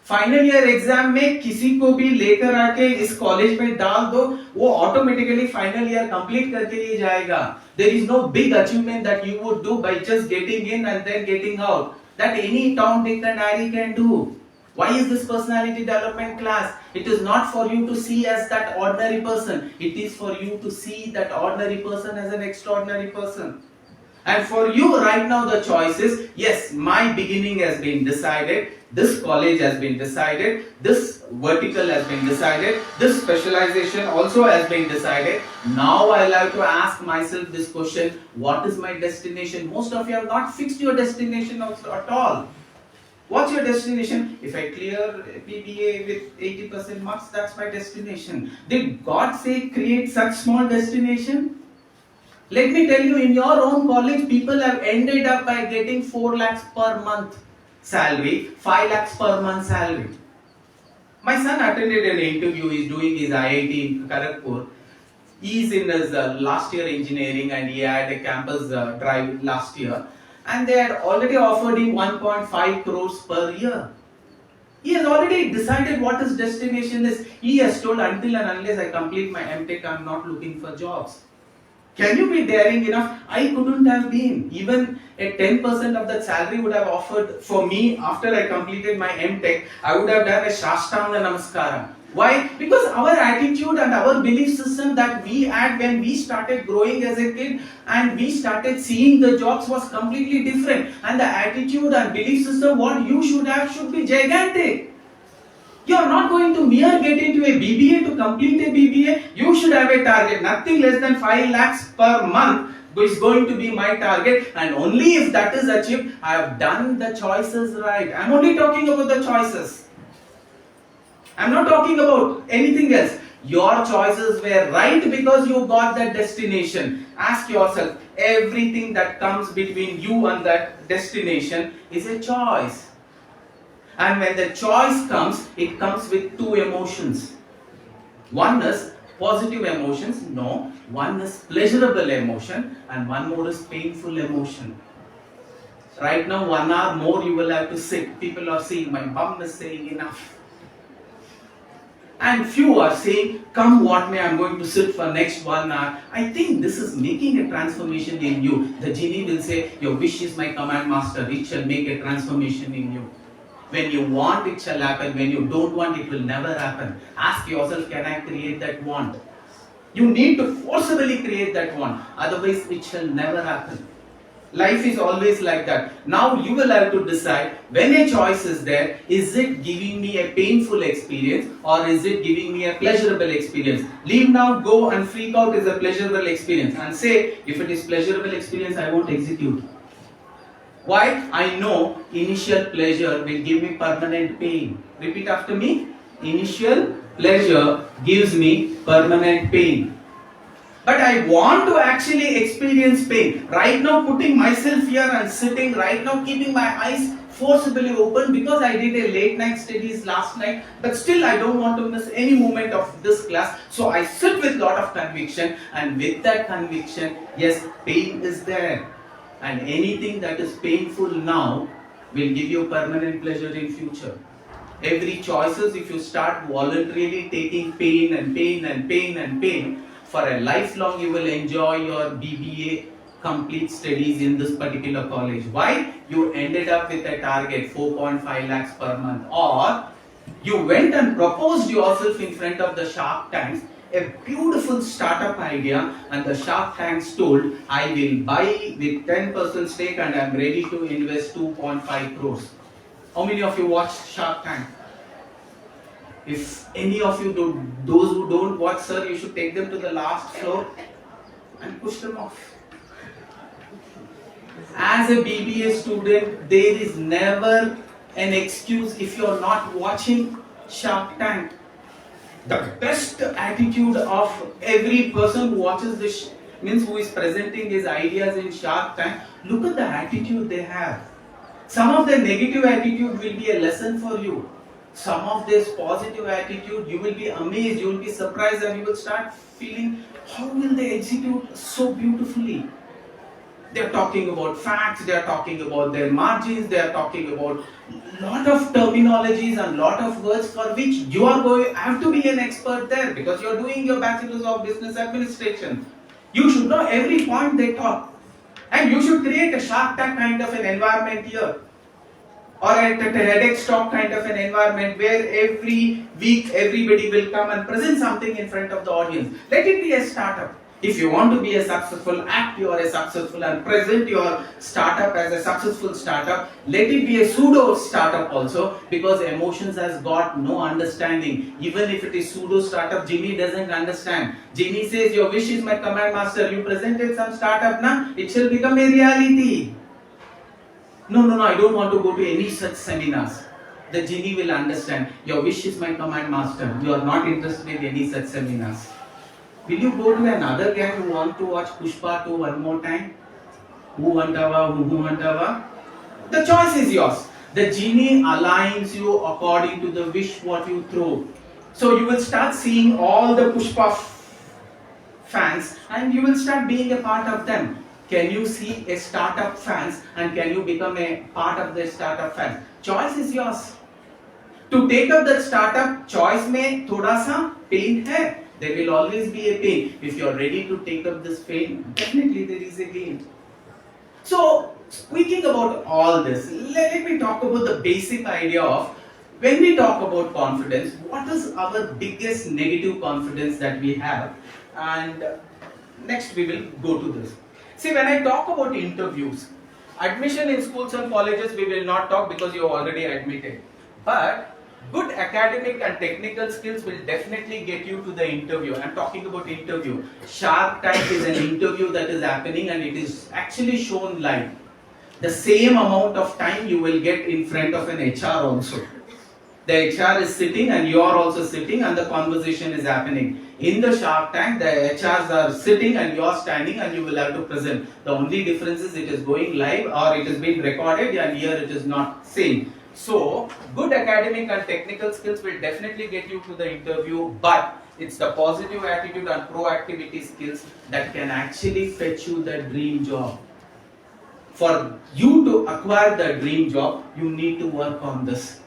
Final year exam में किसी को भी लेकर आके इस college में डाल दो, वो ऑटोमेटिकली फाइनल ईयर कंप्लीट करके ही जाएगा. There is no big achievement that you would do by just getting in and then getting out. That any Tom Dick and Harry can do. Why is this personality development class? It is not for you to see as that ordinary person. It is for you to see that ordinary person as an extraordinary person. And for you right now the choice is, yes, my beginning has been decided, this college has been decided, this vertical has been decided, this specialization also has been decided. Now I'll have to ask myself this question, what is my destination? Most of you have not fixed your destination at all. What's your destination? If I clear BBA with 80% marks, that's my destination. Did God say create such small destination? Let me tell you, in your own college, people have ended up by getting 4 lakhs per month salary, 5 lakhs per month salary. My son attended an interview. He's doing his IIT in Kharagpur. He's in his last year engineering and he had a campus drive last year. and they had already offered him 1.5 crores per year. He has already decided what his destination is. He has told, until and unless I complete my MTech, I am not looking for jobs. Can you be daring enough? I couldn't have been. Even a 10% of that salary would have offered for me after I completed my MTech. I would have done a Shashtanga Namaskaram. Why? Because our attitude and our belief system that we had when we started growing as a kid and we started seeing the jobs was completely different. And the attitude and belief system, what you should have, should be gigantic. You are not going to get into a BBA to complete a BBA. You should have a target. Nothing less than 5 lakhs per month is going to be my target. And only if that is achieved, I have done the choices right. I am only talking about the choices. I am not talking about anything else. Your choices were right because you got that destination. Ask yourself, everything that comes between you and that destination is a choice. And when the choice comes, it comes with two emotions. One is positive emotions, no. One is pleasurable emotion, and one more is painful emotion. Right now, 1 hour more you will have to sit. People are saying, my bum is saying enough. And few are saying, come what may, I am going to sit for next 1 hour. I think this is making a transformation in you. The genie will say, your wish is my command master. It shall make a transformation in you. When you want, it shall happen. When you don't want, it will never happen. Ask yourself, can I create that want? You need to forcibly create that want. Otherwise, it shall never happen. Life is always like that. Now you will have to decide, when a choice is there, is it giving me a painful experience or is it giving me a pleasurable experience? Leave now, go and freak out is a pleasurable experience and say, if it is pleasurable experience, I won't execute. Why? I know initial pleasure will give me permanent pain. Repeat after me. Initial pleasure gives me permanent pain. But I want to actually experience pain. Right now, putting myself here and sitting, right now keeping my eyes forcibly open because I did a late night studies last night, but still I don't want to miss any moment of this class. So I sit with lot of conviction, and with that conviction, yes, pain is there. And anything that is painful now will give you permanent pleasure in future. Every choices, if you start voluntarily taking pain and pain and pain and pain, for a lifelong you will enjoy your BBA complete studies in this particular college. Why? You ended up with a target 4.5 lakhs per month, or you went and proposed yourself in front of the Shark Tanks a beautiful startup idea, and the Shark Tanks told, I will buy with 10% stake and I am ready to invest 2.5 crores. How many of you watched Shark Tank? If any of you do, those who don't watch, sir, you should take them to the last floor and push them off. As a BBA student, there is never an excuse if you are not watching Shark Tank. The best attitude of every person who watches this, means who is presenting his ideas in Shark Tank, look at the attitude they have. Some of their negative attitude will be a lesson for you. Some of this positive attitude, you will be amazed, you will be surprised, and you will start feeling, how will they execute so beautifully? They are talking about facts, they are talking about their margins, they are talking about lot of terminologies and lot of words for which you are going have to be an expert there, because you are doing your bachelor's of business administration. You should know every point they talk, and you should create a Shark Tank kind of an environment here, or a TEDx talk kind of an environment where every week everybody will come and present something in front of the audience. Let it be a startup. If you want to be a successful, act you are a successful and present your startup as a successful startup. Let it be a pseudo startup also, because emotions has got no understanding. Even if it is pseudo startup, Jimmy doesn't understand. Jimmy says, your wish is my command master. You presented some startup, na? It shall become a reality. No, I don't want to go to any such seminars. The genie will understand. Your wish is my command master. You are not interested in any such seminars. Will you go to another gang who want to watch Pushpa 2 one more time? Who Mantava? The choice is yours. The genie aligns you according to the wish what you throw. So you will start seeing all the Pushpa fans and you will start being a part of them. Can you see a startup fans and can you become a part of the startup fans? Choice is yours. To take up that startup, choice में थोड़ा सा pain है. There will always be a pain. If you are ready to take up this pain, definitely there is a gain. So, speaking about all this, let me talk about the basic idea of when we talk about confidence, what is our biggest negative confidence that we have? And next we will go to this. See, when I talk about interviews, admission in schools and colleges we will not talk because you are already admitted. But good academic and technical skills will definitely get you to the interview. I am talking about interview. Shark Tank is an interview that is happening and it is actually shown live. The same amount of time you will get in front of an HR also. The HR is sitting and you are also sitting and the conversation is happening. In the Shark Tank, the HRs are sitting and you are standing and you will have to present. The only difference is it is going live or it is being recorded and here it is not same. So, good academic and technical skills will definitely get you to the interview, but it's the positive attitude and proactivity skills that can actually fetch you the dream job. For you to acquire the dream job, you need to work on this.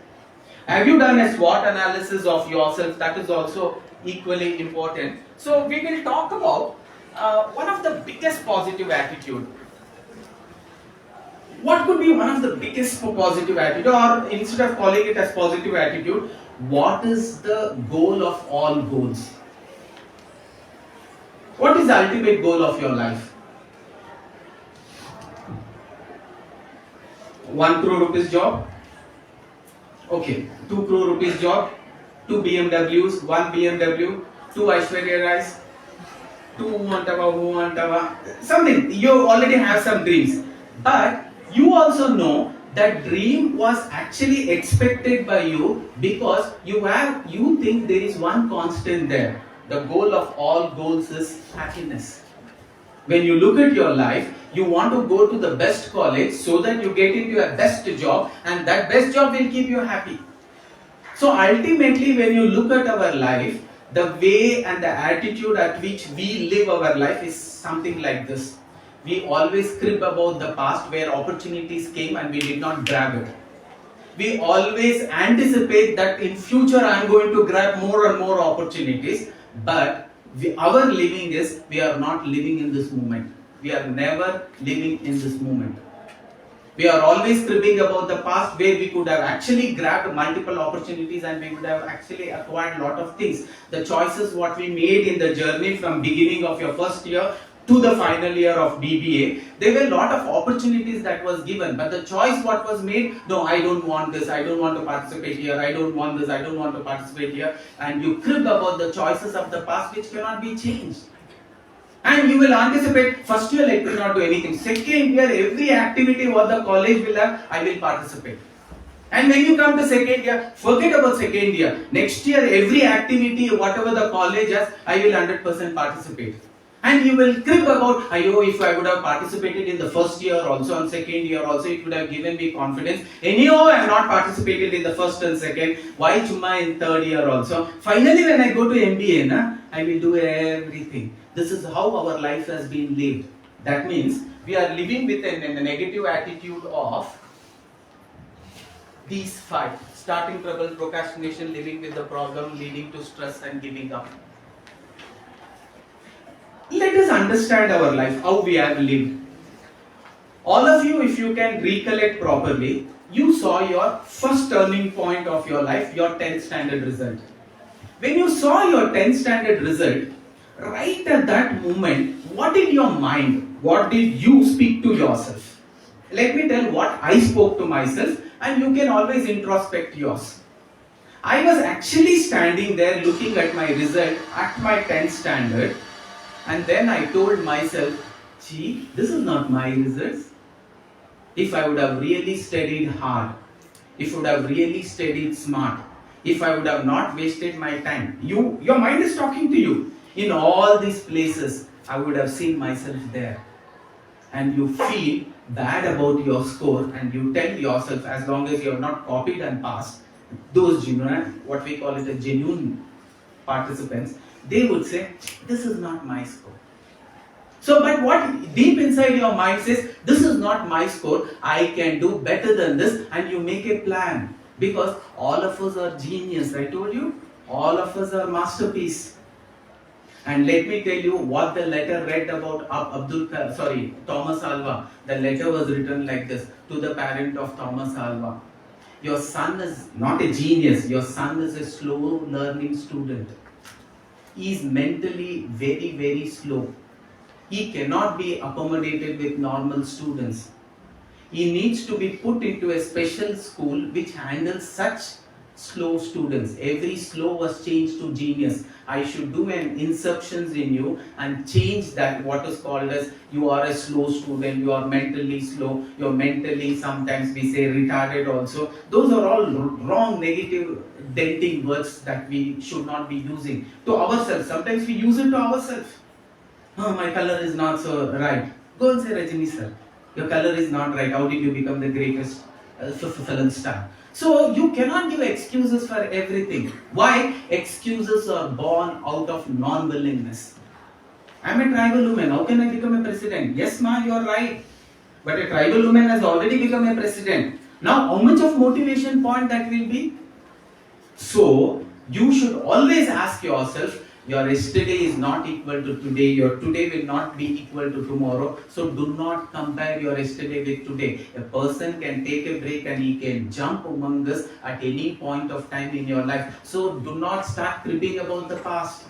Have you done a SWOT analysis of yourself? That is also equally important. So we will talk about one of the biggest positive attitude. What could be one of the biggest positive attitude, or instead of calling it as positive attitude, what is the goal of all goals? What is the ultimate goal of your life? 1 crore rupees job? Okay, 2 crore rupees job, 2 BMWs, 1 BMW, 2 Aishwarya Rais, 2 something. You already have some dreams. But you also know that dream was actually expected by you because you think there is one constant there. The goal of all goals is happiness. When you look at your life, you want to go to the best college so that you get into a best job and that best job will keep you happy. So ultimately when you look at our life, the way and the attitude at which we live our life is something like this. We always crib about the past where opportunities came and we did not grab it. We always anticipate that in future I am going to grab more and more opportunities, but our living is, we are not living in this moment. We are never living in this moment. We are always cribbing about the past where we could have actually grabbed multiple opportunities and we would have actually acquired a lot of things. The choices what we made in the journey from beginning of your first year to the final year of BBA, there were a lot of opportunities that was given, but the choice what was made, no, I don't want this, I don't want to participate here, I don't want this, I don't want to participate here, and you crib about the choices of the past which cannot be changed. And you will anticipate, first year let me not do anything, second year every activity what the college will have, I will participate. And when you come to second year, forget about second year, next year every activity whatever the college has, I will 100% participate. And you will crib about, if I would have participated in the first year also and second year also, it would have given me confidence. Anyhow, I have not participated in the first and second. Why chumma in third year also? Finally, when I go to MBA, I will do everything. This is how our life has been lived. That means we are living with a negative attitude of these 5. Starting trouble, procrastination, living with the problem, leading to stress and giving up. Let us understand our life, how we have lived. All of you, if you can recollect properly, you saw your first turning point of your life, your 10th standard result. When you saw your 10th standard result, right at that moment, what in your mind, what did you speak to yourself? Let me tell what I spoke to myself and you can always introspect yours. I was actually standing there looking at my result at my 10th standard. And then I told myself, gee, this is not my results. If I would have really studied hard, if I would have really studied smart, if I would have not wasted my time, your mind is talking to you. In all these places, I would have seen myself there. And you feel bad about your score and you tell yourself, as long as you have not copied and passed, those genuine, what we call it a genuine participants, they would say, this is not my score. So, but what deep inside your mind says, this is not my score, I can do better than this, and you make a plan. Because all of us are genius, I told you, all of us are masterpiece. And let me tell you what the letter read about Thomas Alva. The letter was written like this to the parent of Thomas Alva. Your son is not a genius, your son is a slow learning student. He is mentally very, very slow. He cannot be accommodated with normal students. He needs to be put into a special school which handles such slow students. Every slow was changed to genius. I should do an inceptions in you and change that, what is called as you are a slow student, you are mentally slow, you are mentally, sometimes we say retarded also. Those are all wrong, negative, denting words that we should not be using to ourselves. Sometimes we use it to ourselves. Oh, my color is not so right. Go and say, Rajini sir, your color is not right. How did you become the greatest film star? So you cannot give excuses for everything. Why? Excuses are born out of non-willingness. I'm a tribal woman. How can I become a president? Yes, ma, you are right. But a tribal woman has already become a president. Now, how much of motivation point that will be? So, you should always ask yourself, your yesterday is not equal to today, your today will not be equal to tomorrow. So do not compare your yesterday with today. A person can take a break and he can jump among this at any point of time in your life. So do not start cribbing about the past.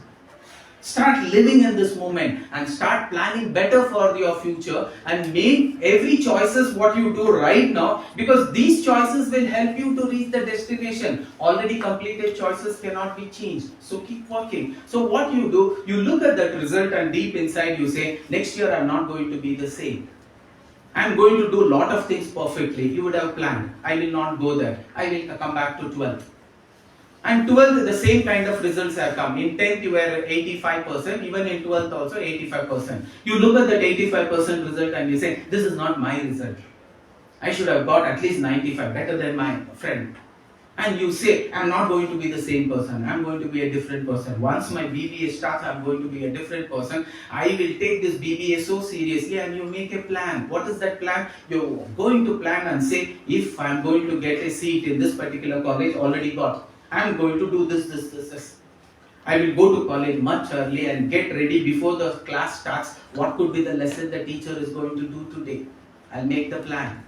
Start living in this moment and start planning better for your future and make every choices what you do right now, because these choices will help you to reach the destination. Already completed choices cannot be changed. So keep working. So what you do, you look at that result and deep inside you say, next year I'm not going to be the same. I'm going to do a lot of things perfectly. You would have planned. I will not go there. I will come back to 12th. And 12th, the same kind of results have come. In 10th, you were 85%. Even in 12th also, 85%. You look at that 85% result and you say, this is not my result. I should have got at least 95, better than my friend. And you say, I'm not going to be the same person. I'm going to be a different person. Once my BBA starts, I'm going to be a different person. I will take this BBA so seriously, and you make a plan. What is that plan? You're going to plan and say, if I'm going to get a seat in this particular college, already got. I'm going to do this. I will go to college much early and get ready before the class starts. What could be the lesson the teacher is going to do today? I'll make the plan.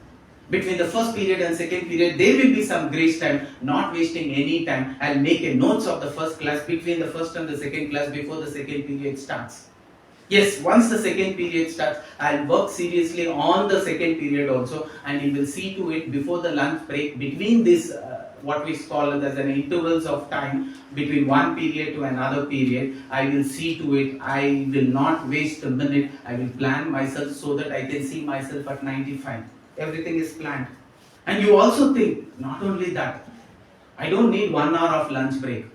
Between the first period and second period, there will be some grace time, not wasting any time. I'll make a notes of the first class between the first and the second class before the second period starts. Yes, once the second period starts, I'll work seriously on the second period also, and you will see to it before the lunch break, between this what we call as an intervals of time between one period to another period, I will see to it, I will not waste a minute. I will plan myself so that I can see myself at 95. Everything is planned. And you also think, not only that, I don't need 1 hour of lunch break.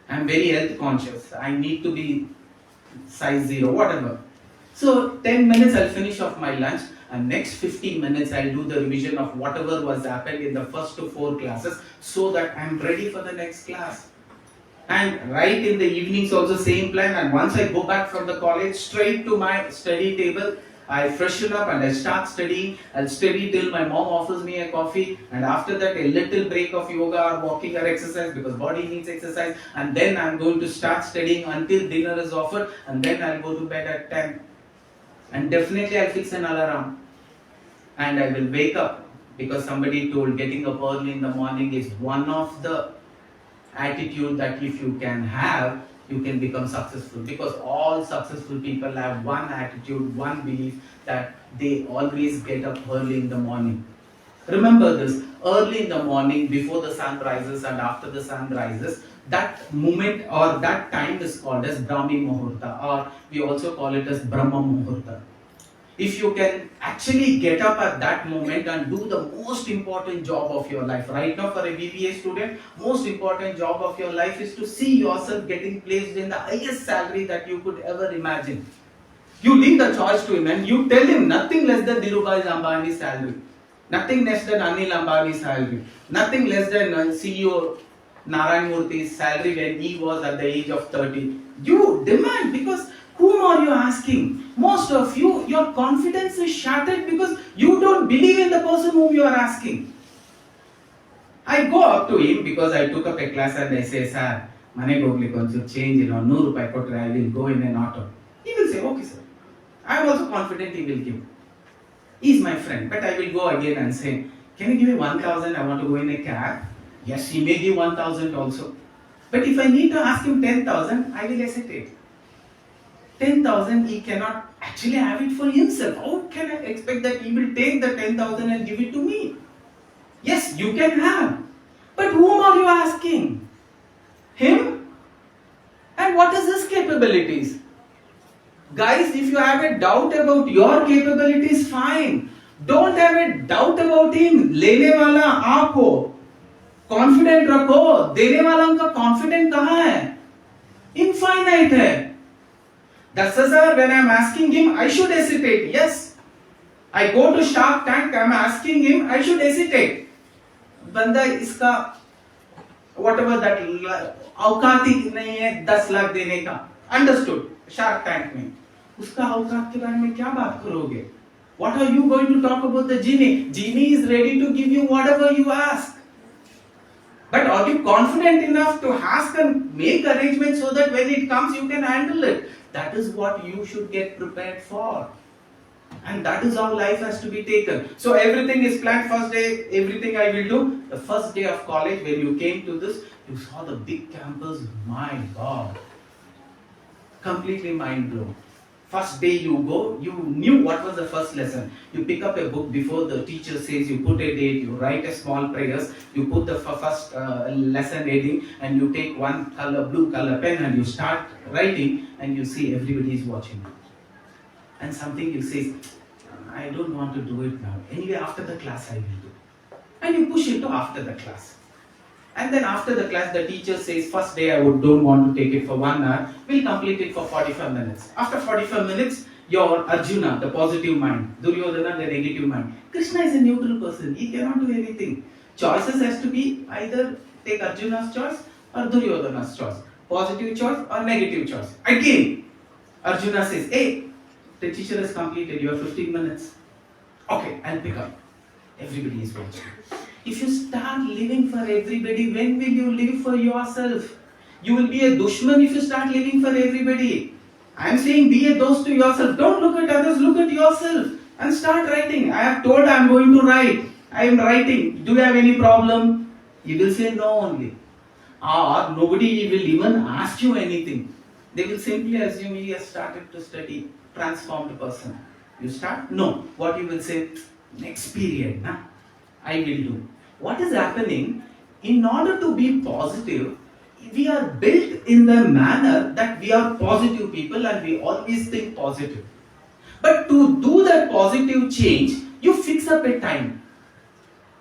I am very health conscious. I need to be size 0, whatever. So 10 minutes I'll finish off my lunch, and next 15 minutes I'll do the revision of whatever was happened in the first 4 classes, so that I'm ready for the next class. And right in the evenings also same plan, and once I go back from the college, straight to my study table, I freshen up and I start studying. I'll study till my mom offers me a coffee, and after that a little break of yoga or walking or exercise, because body needs exercise, and then I'm going to start studying until dinner is offered, and then I'll go to bed at 10. And definitely I'll fix an alarm, and I will wake up, because somebody told getting up early in the morning is one of the attitude that if you can have, you can become successful. Because all successful people have one attitude, one belief, that they always get up early in the morning. Remember this, early in the morning, before the sun rises and after the sun rises, that moment or that time is called as Brahmi Muhurta, or we also call it as Brahma Muhurta. If you can actually get up at that moment and do the most important job of your life. Right now for a BBA student, most important job of your life is to see yourself getting placed in the highest salary that you could ever imagine. You leave the choice to him and you tell him nothing less than Dhirubhai Ambani's salary, nothing less than Anil Ambani's salary, nothing less than CEO Narayan Murthy's salary when he was at the age of 30. You demand, because Whom are you asking? Most of you, your confidence is shattered because you don't believe in the person whom you are asking. I go up to him because I took up a class and I say, sir, money to change, no rupai kotre, I will go in an auto. He will say, okay sir. I am also confident he will give. He is my friend, but I will go again and say, can you give me 1,000, I want to go in a cab? Yes, he may give 1,000 also. But if I need to ask him 10,000, I will hesitate. 10,000, he cannot actually have it for himself. How can I expect that he will take the 10,000 and give it to me? Yes, you can have. But whom are you asking? Him? And what is his capabilities? Guys, if you have a doubt about your capabilities, fine. Don't have a doubt about him. लेने वाला आप हो. Confident रखो. देने वाला का confident कहाँ है? Infinite है. That's sir, when I am asking him, I should hesitate. Yes. I go to Shark Tank, I am asking him, I should hesitate. बंदा इसका whatever that औकात ही नहीं है 10 लाख देने का. Understood? Shark Tank में. उसका औकात के बारे में क्या बात करोगे? What are you going to talk about the genie? Genie is ready to give you whatever you ask. But are you confident enough to ask and make arrangements so that when it comes you can handle it? That is what you should get prepared for. And that is how life has to be taken. So everything is planned. First day, everything I will do. The first day of college, when you came to this, you saw the big campus. My God. Completely mind blown. First day you go, you knew what was the first lesson. You pick up a book before the teacher says, you put a date, you write a small prayers, you put the first lesson heading, and you take one color, blue color pen, and you start writing, and you see everybody is watching you. And something you say, I don't want to do it now. Anyway, after the class I will do. And you push it to after the class. And then after the class, the teacher says, first day I don't want to take it for 1 hour, we'll complete it for 45 minutes. After 45 minutes, your Arjuna, the positive mind, Duryodhana, the negative mind. Krishna is a neutral person, he cannot do anything. Choices has to be either take Arjuna's choice or Duryodhana's choice. Positive choice or negative choice. Again, Arjuna says, hey, the teacher has completed, you have 15 minutes. Okay, I'll pick up. Everybody is watching. If you start living for everybody, when will you live for yourself? You will be a dushman if you start living for everybody. I am saying be a dost to yourself. Don't look at others, look at yourself and start writing. I have told I am going to write. I am writing. Do you have any problem? You will say no only. Or nobody will even ask you anything. They will simply assume he has started to study, transformed person. You start? No. What you will say? Next period, nah? I will do. What is happening? In order to be positive, we are built in the manner that we are positive people and we always think positive. But to do that positive change, you fix up a time.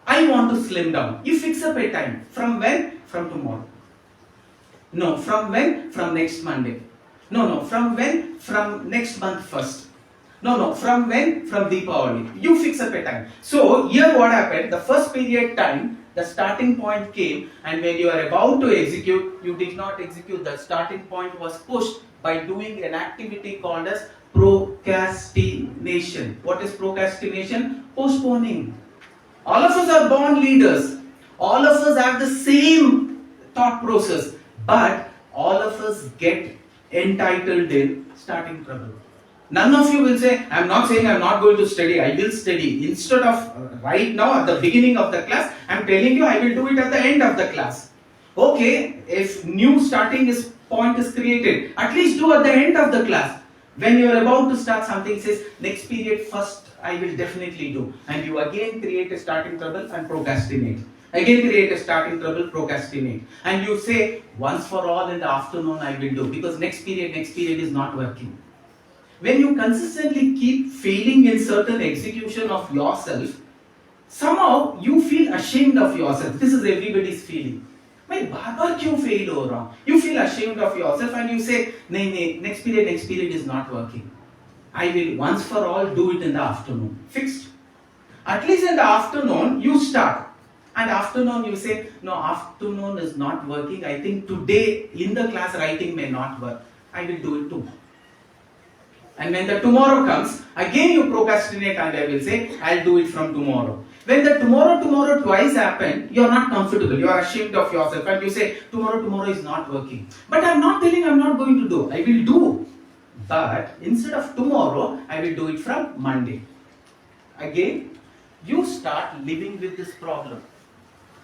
I want to slim down. You fix up a time. From when? From tomorrow. No, from when? From next Monday. No, from when? From next month first. No, from when? From Deepavali. You fix up a time. So, here what happened, the first period time, the starting point came, and when you are about to execute, you did not execute. The starting point was pushed by doing an activity called as procrastination. What is procrastination? Postponing. All of us are born leaders. All of us have the same thought process, but all of us get entitled in starting trouble. None of you will say, I am not saying I am not going to study, I will study. Instead of right now at the beginning of the class, I am telling you I will do it at the end of the class. Okay, if new starting point is created, at least do at the end of the class. When you are about to start something, says next period first I will definitely do. And you again create a starting trouble and procrastinate. Again create a starting trouble, procrastinate. And you say once for all in the afternoon I will do, because next period is not working. When you consistently keep failing in certain execution of yourself, somehow you feel ashamed of yourself. This is everybody's feeling. मैं बार-बार क्यों fail हो रहा हूँ? You feel ashamed of yourself and you say, नहीं, next period is not working. I will once for all do it in the afternoon. Fixed. At least in the afternoon you start. And afternoon you say, no, afternoon is not working. I think today in the class writing may not work. I will do it tomorrow. And when the tomorrow comes, again you procrastinate and I will say, I'll do it from tomorrow. When the tomorrow twice happened, you are not comfortable, you are ashamed of yourself and you say, tomorrow is not working. But I'm not telling I'm not going to do, I will do. But instead of tomorrow, I will do it from Monday. Again, you start living with this problem.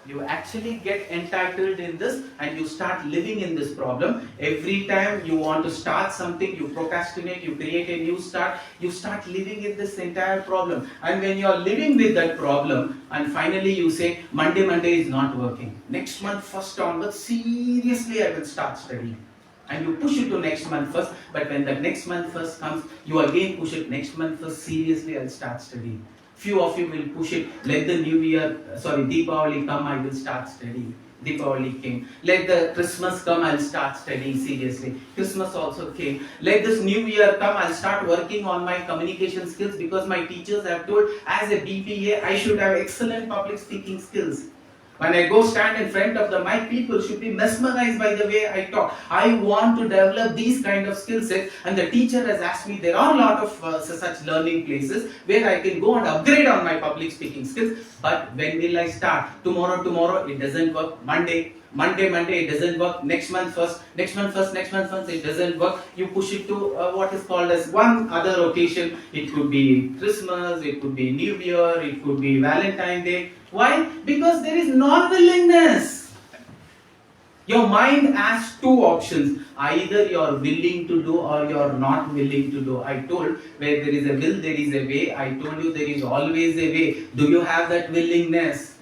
You actually get entitled in this and you start living in this problem. Every time you want to start something, you procrastinate, you create a new start, you start living in this entire problem. And when you are living with that problem and finally you say, Monday is not working. Next month first onwards, seriously I will start studying. And you push it to next month first, but when the next month first comes, you again push it next month first, seriously I'll start studying. Few of you will push it, let the new year, Deepavali come, I will start studying. Deepavali came. Let the Christmas come, I'll start studying seriously. Christmas also came. Let this new year come, I'll start working on my communication skills because my teachers have told as a BPA, I should have excellent public speaking skills. When I go stand in front of the mic, people should be mesmerized by the way I talk. I want to develop these kind of skill sets, and the teacher has asked me, there are a lot of such learning places where I can go and upgrade on my public speaking skills. But when will I start? Tomorrow, it doesn't work. Monday, it doesn't work. Next month first, it doesn't work. You push it to what is called as one other occasion. It could be Christmas, it could be New Year, it could be Valentine's Day. Why? Because there is non-willingness. Your mind has two options. Either you are willing to do or you are not willing to do. I told, where there is a will, there is a way. I told you there is always a way. Do you have that willingness?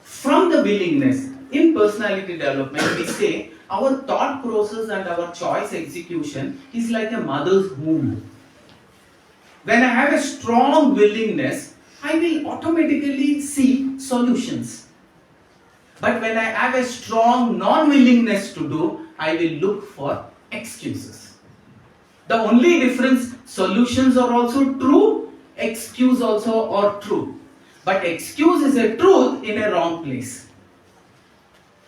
From the willingness, in personality development, we say our thought process and our choice execution is like a mother's womb. When I have a strong willingness, I will automatically see solutions. But when I have a strong non-willingness to do, I will look for excuses. The only difference, solutions are also true, excuse also are true. But excuse is a truth in a wrong place.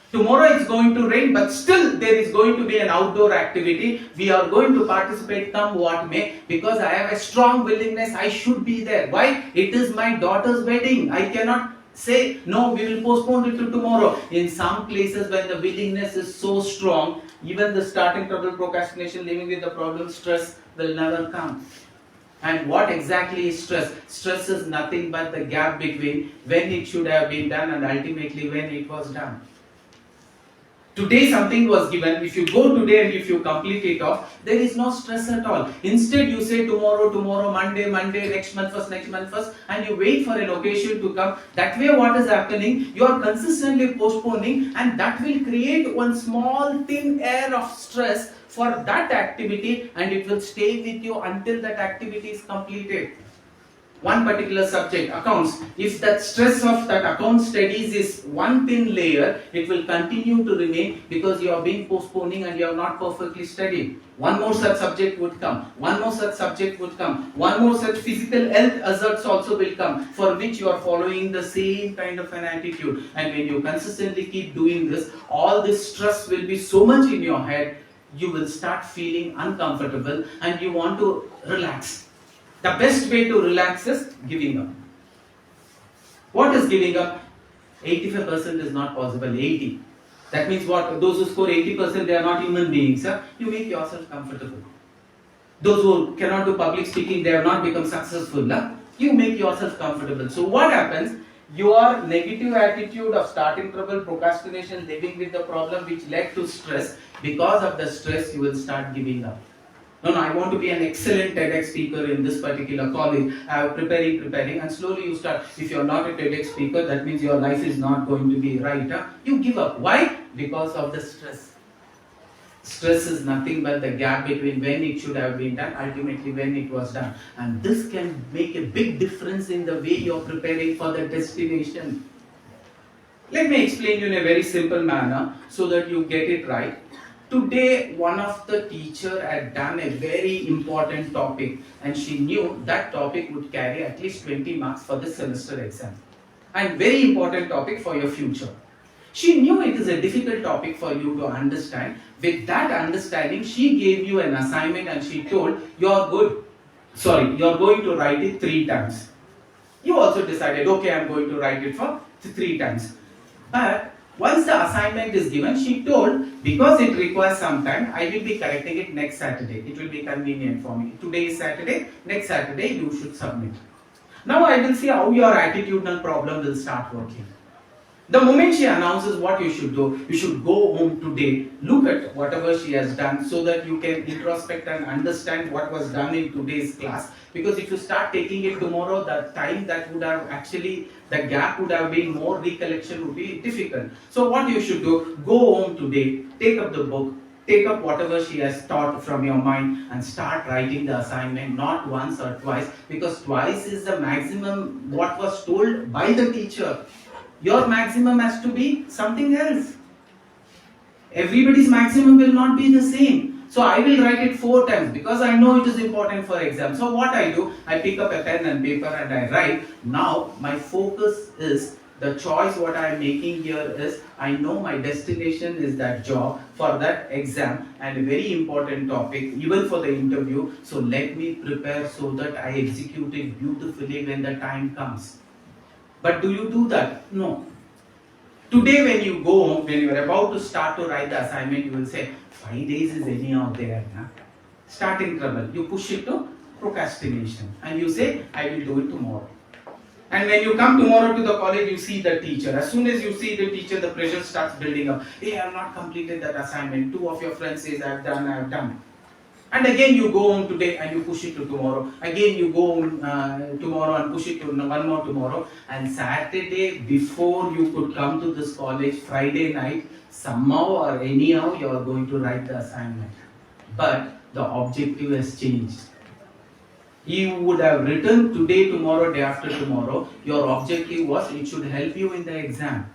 Tomorrow it's going to rain, but still there is going to be an outdoor activity. We are going to participate come what may, because I have a strong willingness, I should be there. Why? It is my daughter's wedding. I cannot say, no, we will postpone it to tomorrow. In some places when the willingness is so strong, even the starting trouble, procrastination, living with the problem, stress will never come. And what exactly is stress? Stress is nothing but the gap between when it should have been done and ultimately when it was done. Today something was given, if you go today and if you complete it off, there is no stress at all. Instead you say tomorrow, Monday, next month first, and you wait for an occasion to come. That way what is happening? You are consistently postponing, and that will create one small thin air of stress for that activity, and it will stay with you until that activity is completed. One particular subject, accounts, if that stress of that account studies is one thin layer, it will continue to remain because you have been postponing and you have not perfectly studied. One more such subject would come, one more such subject would come, one more such physical health hazards also will come, for which you are following the same kind of an attitude. And when you consistently keep doing this, all this stress will be so much in your head, you will start feeling uncomfortable and you want to relax. The best way to relax is giving up. What is giving up? 85% is not possible, 80. That means what? Those who score 80%, they are not human beings. Huh? You make yourself comfortable. Those who cannot do public speaking, they have not become successful. Huh? You make yourself comfortable. So what happens? Your negative attitude of starting trouble, procrastination, living with the problem which led to stress, because of the stress you will start giving up. No, I want to be an excellent TEDx speaker in this particular college. I am preparing, and slowly you start. If you are not a TEDx speaker, that means your life is not going to be right. Huh? You give up. Why? Because of the stress. Stress is nothing but the gap between when it should have been done, ultimately when it was done. And this can make a big difference in the way you are preparing for the destination. Let me explain you in a very simple manner so that you get it right. Today, one of the teacher had done a very important topic, and she knew that topic would carry at least 20 marks for the semester exam. And very important topic for your future. She knew it is a difficult topic for you to understand. With that understanding, she gave you an assignment and she told, you're going to write it 3 times. You also decided, okay, I'm going to write it for 3 times. But once the assignment is given, she told, because it requires some time, I will be correcting it next Saturday. It will be convenient for me. Today is Saturday, next Saturday you should submit. Now I will see how your attitudinal problem will start working. The moment she announces what you should do, you should go home today, look at whatever she has done so that you can introspect and understand what was done in today's class. Because if you start taking it tomorrow, the time that would have actually, the gap would have been more recollection would be difficult. So what you should do, go home today, take up the book, take up whatever she has taught from your mind and start writing the assignment, not once or twice, because twice is the maximum what was told by the teacher. Your maximum has to be something else. Everybody's maximum will not be the same. So I will write it 4 times because I know it is important for exam. So what I do, I pick up a pen and paper and I write. Now my focus is the choice what I am making here is I know my destination is that job for that exam and a very important topic even for the interview. So let me prepare so that I execute it beautifully when the time comes. But do you do that? No. Today when you go home, when you are about to start to write the assignment, you will say, 5 days is anyhow there. Huh? Starting trouble. You push it to procrastination. And you say, I will do it tomorrow. And when you come tomorrow to the college, you see the teacher. As soon as you see the teacher, the pressure starts building up. Hey, I have not completed that assignment. 2 of your friends say, I have done. And again you go home today and you push it to tomorrow. Again you go home tomorrow and push it to one more tomorrow. And Saturday before you could come to this college, Friday night, somehow or anyhow you are going to write the assignment. But the objective has changed. You would have written today, tomorrow, day after tomorrow. Your objective was it should help you in the exam.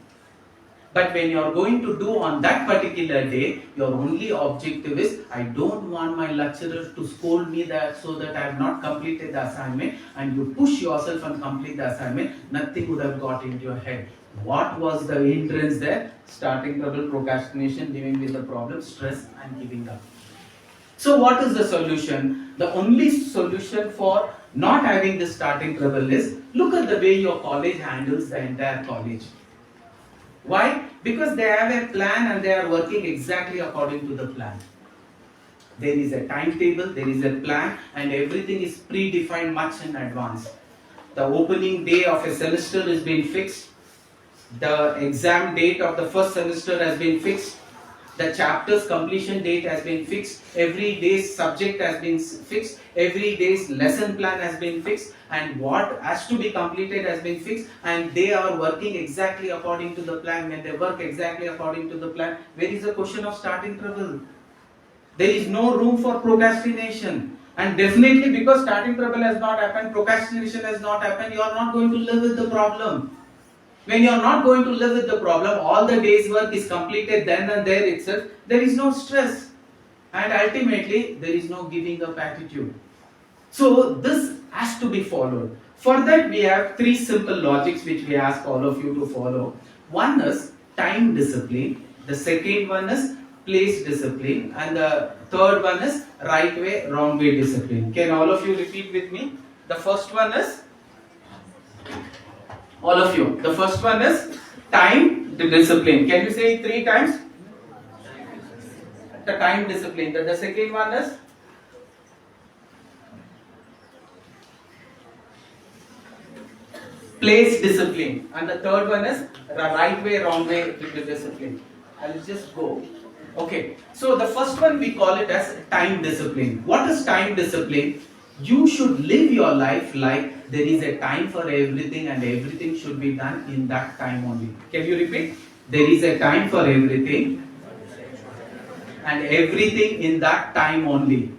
But when you are going to do on that particular day, your only objective is, I don't want my lecturer to scold me that so that I have not completed the assignment, and you push yourself and complete the assignment, nothing would have got into your head. What was the hindrance there? Starting trouble, procrastination, living with the problem, stress and giving up. So what is the solution? The only solution for not having this starting trouble is, look at the way your college handles the entire college. Why? Because they have a plan and they are working exactly according to the plan. There is a timetable, there is a plan, and everything is predefined much in advance. The opening day of a semester is being fixed. The exam date of the first semester has been fixed. The chapter's completion date has been fixed. Every day's subject has been fixed. Every day's lesson plan has been fixed. And what has to be completed has been fixed. And they are working exactly according to the plan. When they work exactly according to the plan, where is the question of starting trouble? There is no room for procrastination. And definitely because starting trouble has not happened, procrastination has not happened, you are not going to live with the problem. When you are not going to live with the problem, all the day's work is completed then and there itself, there is no stress. And ultimately, there is no giving up attitude. So this has to be followed. For that, we have 3 simple logics which we ask all of you to follow. One is time discipline. The second one is place discipline. And the third one is right way, wrong way discipline. Can all of you repeat with me? The first one is, all of you, the first one is time discipline. Can you say it 3 times? The time discipline. The second one is place discipline. And the third one is right way, wrong way discipline. I'll just go. Okay. So the first one we call it as time discipline. What is time discipline? You should live your life like there is a time for everything and everything should be done in that time only. Can you repeat? There is a time for everything and everything in that time only.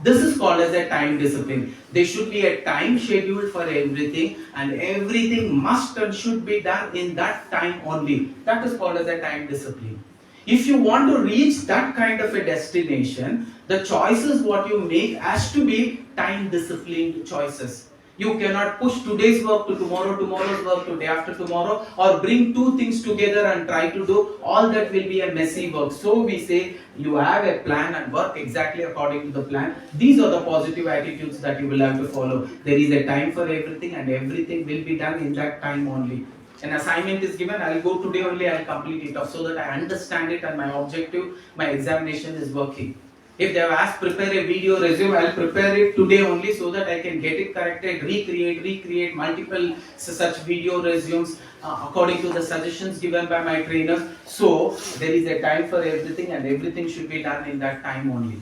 This is called as a time discipline. There should be a time schedule for everything and everything must and should be done in that time only. That is called as a time discipline. If you want to reach that kind of a destination, the choices what you make has to be time disciplined choices. You cannot push today's work to tomorrow, tomorrow's work to day after tomorrow, or bring two things together and try to do. All that will be a messy work. So we say you have a plan and work exactly according to the plan. These are the positive attitudes that you will have to follow. There is a time for everything and everything will be done in that time only. An assignment is given, I'll go today only, I'll complete it off so that I understand it and my objective, my examination is working. If they have asked prepare a video resume, I'll prepare it today only so that I can get it corrected, recreate multiple such video resumes according to the suggestions given by my trainers. So there is a time for everything and everything should be done in that time only.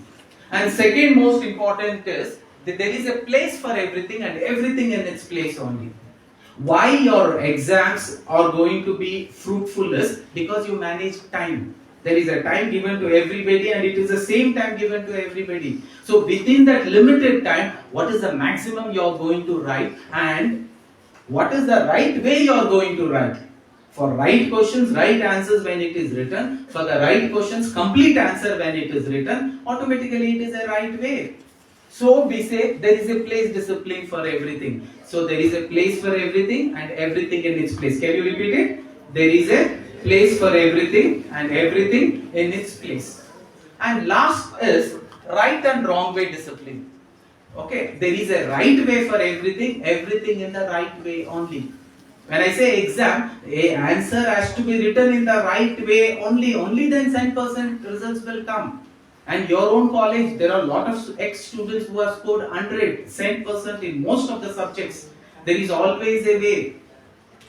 And second most important is that there is a place for everything and everything in its place only. Why your exams are going to be fruitful is because you manage time. There is a time given to everybody and it is the same time given to everybody. So within that limited time, what is the maximum you are going to write and what is the right way you are going to write? For right questions, right answers when it is written. For the right questions, complete answer when it is written. Automatically it is a right way. So we say there is a place discipline for everything. So there is a place for everything and everything in its place. Can you repeat it? There is a place for everything and everything in its place. And last is right and wrong way discipline. Okay, there is a right way for everything, everything in the right way only. When I say exam, a answer has to be written in the right way only then 10% results will come. And your own college, there are a lot of ex-students who have scored 100% in most of the subjects. There is always a way.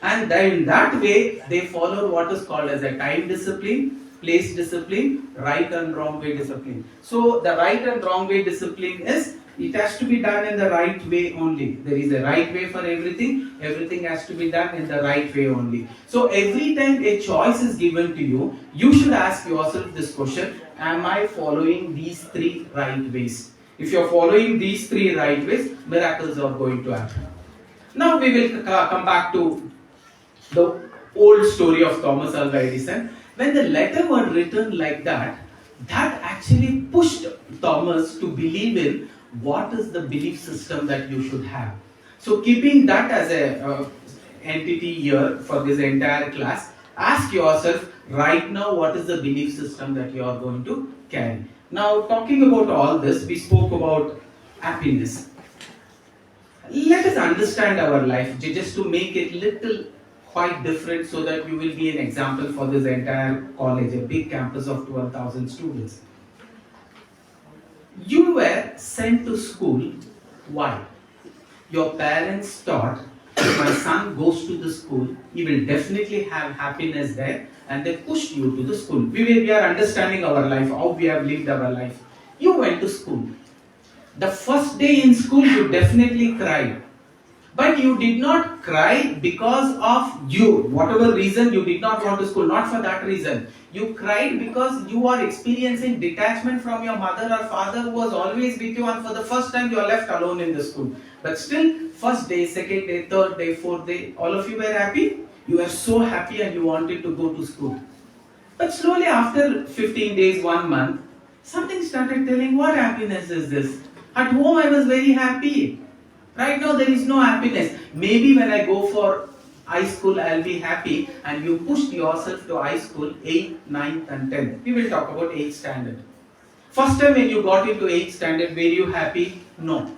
And then in that way, they follow what is called as a time discipline, place discipline, right and wrong way discipline. So the right and wrong way discipline is, it has to be done in the right way only. There is a right way for everything. Everything has to be done in the right way only. So every time a choice is given to you, you should ask yourself this question, am I following these three right ways? If you are following these three right ways, miracles are going to happen. Now we will come back to the old story of Thomas Alva Edison. When the letter was written like that, that actually pushed Thomas to believe in what is the belief system that you should have. So keeping that as a entity here for this entire class, ask yourself right now what is the belief system that you are going to carry. Now talking about all this, we spoke about happiness. Let us understand our life just to make it little quite different so that you will be an example for this entire college, a big campus of 12,000 students. You were sent to school. Why? Your parents thought if my son goes to the school, he will definitely have happiness there, and they pushed you to the school. We are understanding our life, how we have lived our life. You went to school. The first day in school, you definitely cried. But you did not cry because of you. Whatever reason you did not want to school, not for that reason. You cried because you are experiencing detachment from your mother or father who was always with you, and for the first time you are left alone in the school. But still, first day, second day, third day, fourth day, all of you were happy. You were so happy and you wanted to go to school. But slowly after 15 days, 1 month, something started telling, what happiness is this? At home I was very happy. Right now there is no happiness. Maybe when I go for high school I'll be happy, and you pushed yourself to high school 8th, 9th and 10th. We will talk about 8th standard. First time when you got into 8th standard, were you happy? No.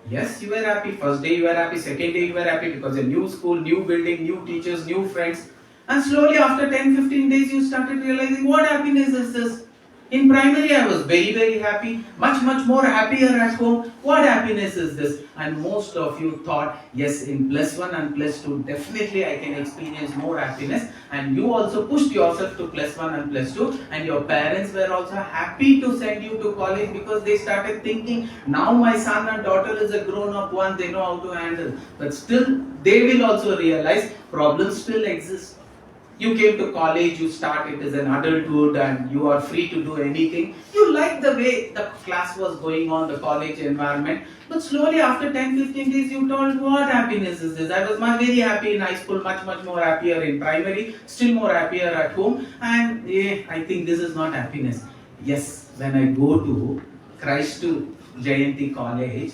Yes, you were happy. First day you were happy, second day you were happy because a new school, new building, new teachers, new friends. And slowly after 10-15 days you started realizing, what happiness is this? In primary I was very happy, much more happier at home. What happiness is this? And most of you thought, yes, in +1 and +2 definitely I can experience more happiness, and you also pushed yourself to +1 and +2, and your parents were also happy to send you to college because they started thinking, now my son and daughter is a grown up one, they know how to handle. But still they will also realize problems still exist. You came to college, you started as an adulthood and you are free to do anything. You like the way the class was going on, the college environment. But slowly after 10-15 days you told, what happiness is this? I was very happy in high school, much more happier in primary, still more happier at home. And I think this is not happiness. Yes, when I go to Christ Jayanti College,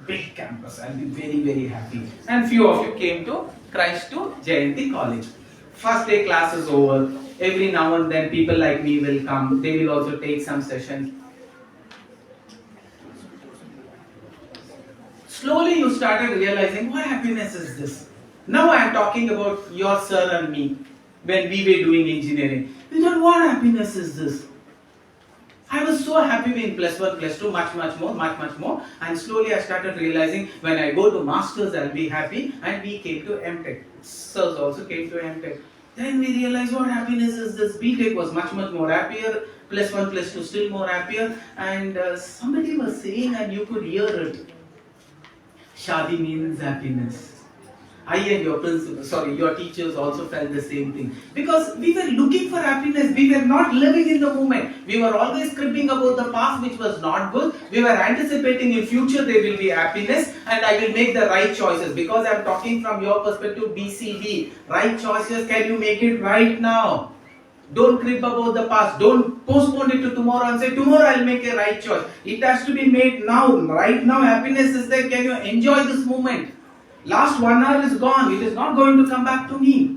big campus. I'll be very, very happy. And few of you came to Christ to Jayanti College. First day class is over. Every now and then people like me will come. They will also take some sessions. Slowly you started realizing, what happiness is this? Now I am talking about your sir and me when we were doing engineering. We thought, what happiness is this? I was so happy in plus 1, plus 2, much more. And slowly I started realizing when I go to masters, I'll be happy. And we came to MTech. Sirs also came to MTech. Then we realized what happiness is this. BTech was much more happier. Plus 1, plus 2 still more happier. And somebody was saying, and you could hear it. Shadi means happiness. I and your teachers also felt the same thing. Because we were looking for happiness. We were not living in the moment. We were always cribbing about the past which was not good. We were anticipating in future there will be happiness and I will make the right choices. Because I am talking from your perspective, BCD. Right choices, can you make it right now? Don't crib about the past. Don't postpone it to tomorrow and say, tomorrow I'll make a right choice. It has to be made now. Right now, happiness is there. Can you enjoy this moment? Last 1 hour is gone. It is not going to come back to me.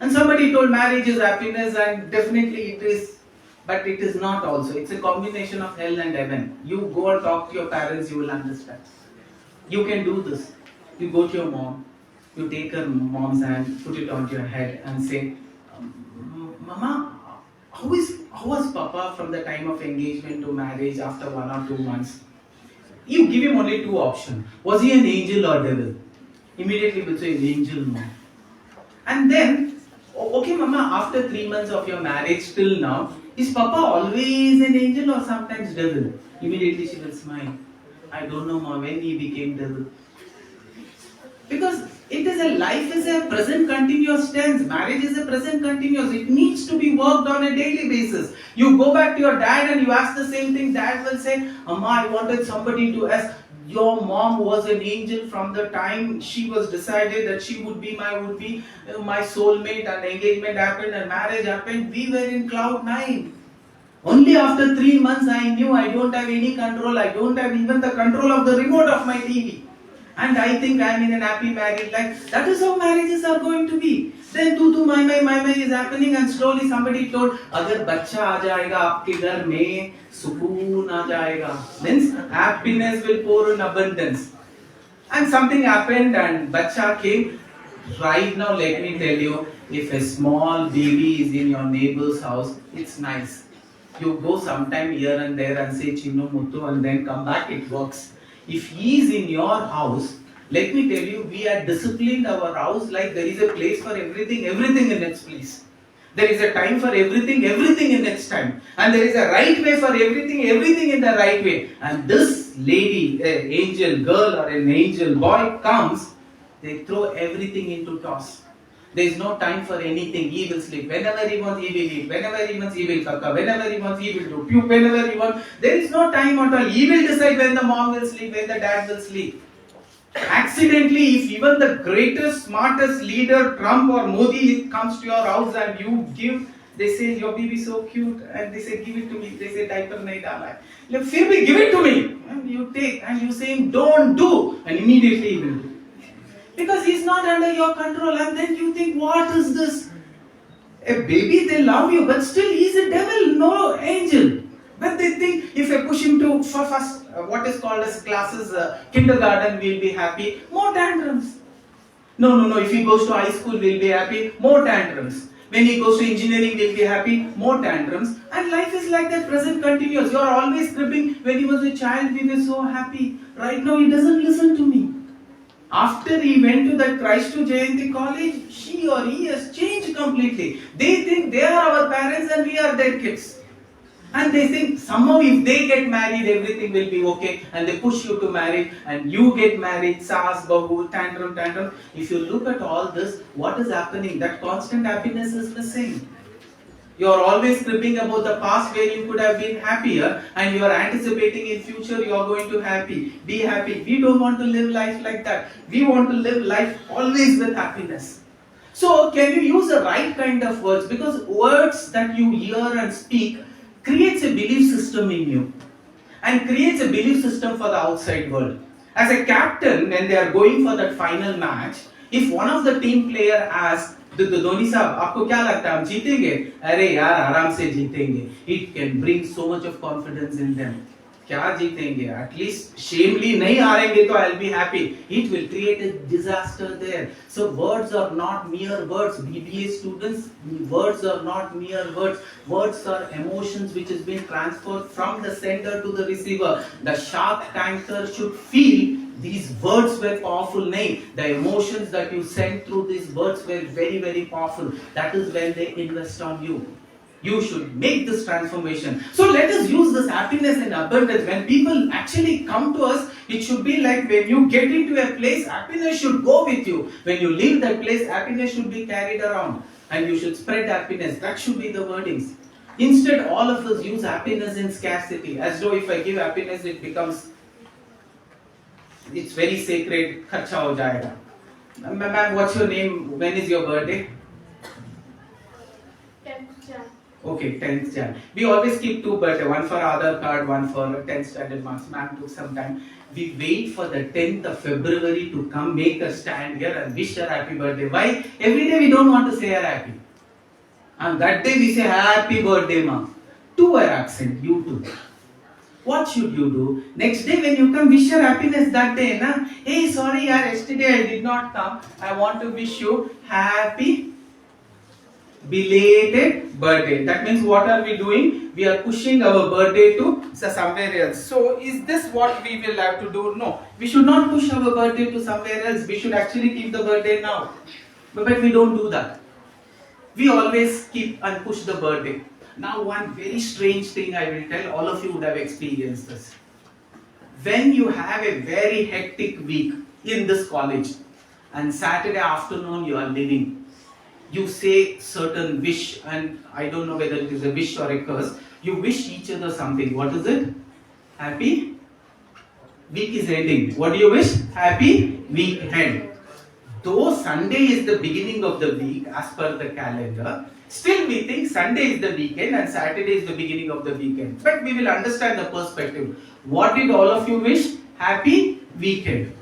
And somebody told marriage is happiness, and definitely it is. But it is not also. It's a combination of hell and heaven. You go and talk to your parents, you will understand. You can do this. You go to your mom. You take her mom's hand, put it on your head and say, Mama, how was Papa from the time of engagement to marriage after 1 or 2 months? You give him only 2 options. Was he an angel or devil? Immediately will say an angel, mom. And then, okay Mama, after 3 months of your marriage till now, is Papa always an angel or sometimes devil? Immediately she will smile. I don't know Mom, when he became devil. Because life is a present continuous tense. Marriage is a present continuous. It needs to be worked on a daily basis. You go back to your dad and you ask the same thing. Dad will say, Amma, I wanted somebody to ask. Your mom was an angel from the time she was decided that she would be my soulmate, and engagement happened and marriage happened. We were in cloud 9. Only after 3 months I knew I don't have any control. I don't have even the control of the remote of my TV. And I think I am in an happy married life. That is how marriages are going to be. Then tu my is happening, and slowly somebody told, agar bachcha aa jayega aapke ghar mein, sukoon aa jayega. Means happiness will pour in abundance. And something happened and bachcha came. Right now let me tell you, if a small baby is in your neighbor's house, it's nice. You go sometime here and there and say Chinnu Muttu and then come back, it works. If he is in your house, let me tell you, we are disciplined our house like there is a place for everything in its place. There is a time for everything in its time. And there is a right way for everything in the right way. And this lady, an angel girl or an angel boy comes, they throw everything into toss. There is no time for anything. He will sleep. Whenever he wants, he will eat. Whenever he wants, he will kaka. Whenever he wants, he will do puke. Whenever he wants. There is no time at all. He will decide when the mom will sleep, when the dad will sleep. Accidentally, if even the greatest, smartest leader, Trump or Modi, comes to your house and you give, they say, your baby is so cute, and they say, give it to me. They say, diaper nahi dala hai. Like, fir bhi give it to me. And you take, and you say, don't do. And immediately he will do. Because he's not under your control, and then you think, what is this? A baby, they love you, but still he's a devil, no angel. But they think if I push him to first, what is called as classes, kindergarten, we'll be happy. More tantrums. No. If he goes to high school, we'll be happy. More tantrums. When he goes to engineering, we'll be happy. More tantrums. And life is like that, present continuous. You are always cribbing. When he was a child, we were so happy. Right now, he doesn't listen to me. After he went to that Christ to Jayanti college, she or he has changed completely. They think they are our parents and we are their kids. And they think somehow if they get married, everything will be okay. And they push you to marriage and you get married, saas, bahu, tantrum. If you look at all this, what is happening? That constant happiness is missing. You are always cribbing about the past where you could have been happier, and you are anticipating in future you are going to be happy. We don't want to live life like that. We want to live life always with happiness. So can you use the right kind of words? Because words that you hear and speak creates a belief system in you and creates a belief system for the outside world. As a captain, when they are going for that final match, if one of the team player asks, Dhoni साहब आपको क्या लगता है हम जीतेंगे? अरे यार आराम से जीतेंगे. It can bring so much of confidence in them. क्या जीतेंगे? At least shamefully नहीं हारेंगे तो I'll be happy. It will create a disaster there. So words are not mere words. BBA students, words are not mere words. Words are emotions which is being transferred from the sender to the receiver. The shark tanker should feel these words were powerful. Nay, the emotions that you sent through these words were very, very powerful. That is when they invest on you. You should make this transformation. So let us use this happiness in abundance. When people actually come to us, it should be like when you get into a place, happiness should go with you. When you leave that place, happiness should be carried around. And you should spread happiness. That should be the wordings. Instead, all of us use happiness in scarcity. As though if I give happiness, it becomes, it's very sacred. Kharcha ho jayega. Ma'am, what's your name? When is your birthday? 10th Jan. Okay, 10th Jan. We always keep two birthday, one for Aadhaar card, one for 10th standard marks. Ma'am took some time. We wait for the 10th of February to come make a stand here and wish her happy birthday. Why? Every day we don't want to say her happy. And that day we say happy birthday, ma. To her absent, you too. What should you do? Next day when you come, wish her happiness that day, na? Hey, sorry, yesterday I did not come. I want to wish you happy belated birthday. That means what are we doing? We are pushing our birthday to somewhere else. So is this what we will have to do? No. We should not push our birthday to somewhere else. We should actually keep the birthday now. But we don't do that. We always keep and push the birthday. Now one very strange thing I will tell, all of you would have experienced this. When you have a very hectic week in this college and Saturday afternoon you are leaving, you say certain wish, and I don't know whether it is a wish or a curse. You wish each other something. What is it? Happy week is ending. What do you wish? Happy weekend. Though Sunday is the beginning of the week as per the calendar, still we think Sunday is the weekend and Saturday is the beginning of the weekend. But we will understand the perspective. What did all of you wish? Happy weekend.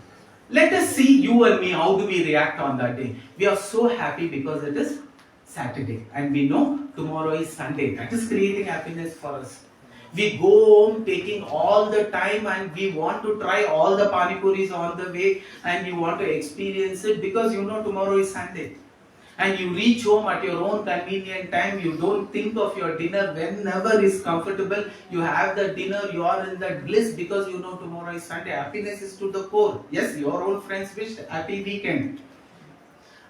Let us see, you and me, how do we react on that day. We are so happy because it is Saturday and we know tomorrow is Sunday. That is creating happiness for us. We go home taking all the time and we want to try all the panipuris on the way and you want to experience it because you know tomorrow is Sunday. And you reach home at your own convenient time. You don't think of your dinner whenever is comfortable. You have the dinner, you are in that bliss because you know tomorrow is Sunday. Happiness is to the core. Yes, your own friends wish happy weekend.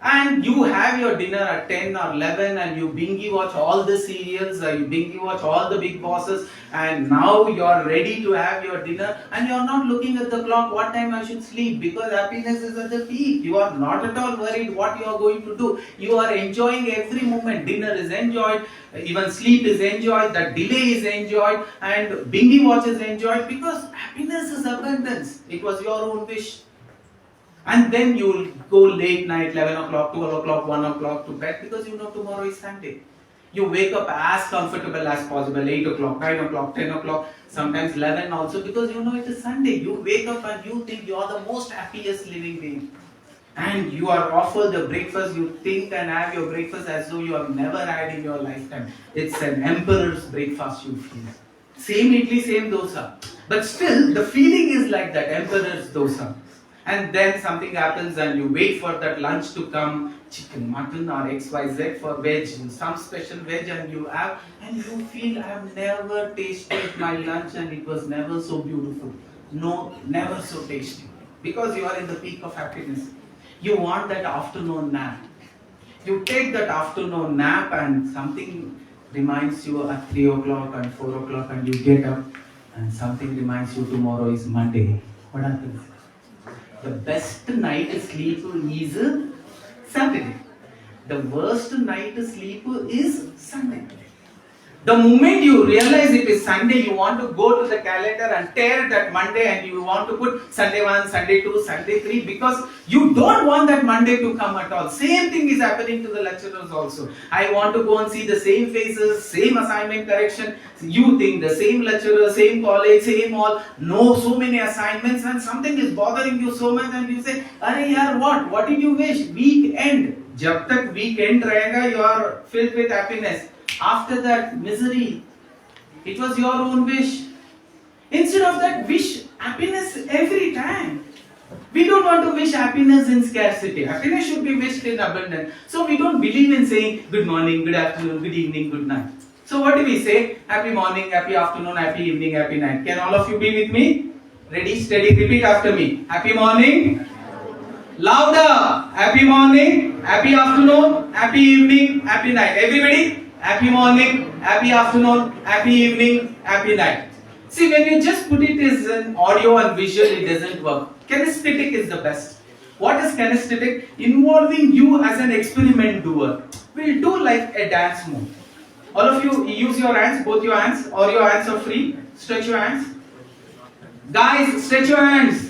And you have your dinner at 10 or 11 and you binge watch all the serials, you binge watch all the big bosses, and now you are ready to have your dinner and you are not looking at the clock what time I should sleep because happiness is at the peak. You are not at all worried what you are going to do. You are enjoying every moment. Dinner is enjoyed, even sleep is enjoyed, the delay is enjoyed, and binge watch is enjoyed because happiness is abundance. It was your own wish. And then you will go late night, 11 o'clock, 12 o'clock, 1 o'clock to bed because you know tomorrow is Sunday. You wake up as comfortable as possible, 8 o'clock, 9 o'clock, 10 o'clock, sometimes 11 also because you know it is Sunday. You wake up and you think you are the most happiest living being. And you are offered the breakfast, you think and have your breakfast as though you have never had in your lifetime. It's an emperor's breakfast you feel. Same idli, same dosa. But still, the feeling is like that, emperor's dosa. And then something happens and you wait for that lunch to come, chicken, mutton or XYZ for veg, some special veg and you have, and you feel I have never tasted my lunch and it was never so beautiful. No, never so tasty. Because you are in the peak of happiness. You want that afternoon nap. You take that afternoon nap and something reminds you at 3 o'clock and 4 o'clock and you get up and something reminds you tomorrow is Monday. What happens? The best night sleep is Saturday. The worst night sleep is Sunday. The moment you realize it is Sunday, you want to go to the calendar and tear that Monday and you want to put Sunday 1, Sunday 2, Sunday 3 because you don't want that Monday to come at all. Same thing is happening to the lecturers also. I want to go and see the same faces, same assignment correction. You think the same lecturer, same college, same all, no, so many assignments and something is bothering you so much and you say, "Arey yaar, what? What did you wish? Weekend. Jab tak weekend rahega, you are filled with happiness. After that, misery. It was your own wish. Instead of that, wish happiness every time. We don't want to wish happiness in scarcity. Happiness should be wished in abundance. So we don't believe in saying good morning, good afternoon, good evening, good night. So what do we say? Happy morning, happy afternoon, happy evening, happy night. Can all of you be with me? Ready, steady, repeat after me. Happy morning. Louder. Happy morning, happy afternoon, happy evening, happy night. Everybody? Happy morning, happy afternoon, happy evening, happy night. See, when you just put it as an audio and visual, it doesn't work. Kinesthetic is the best. What is kinesthetic? Involving you as an experiment doer. We'll do like a dance move. All of you use your hands, both your hands, or your hands are free. Stretch your hands. Guys, stretch your hands.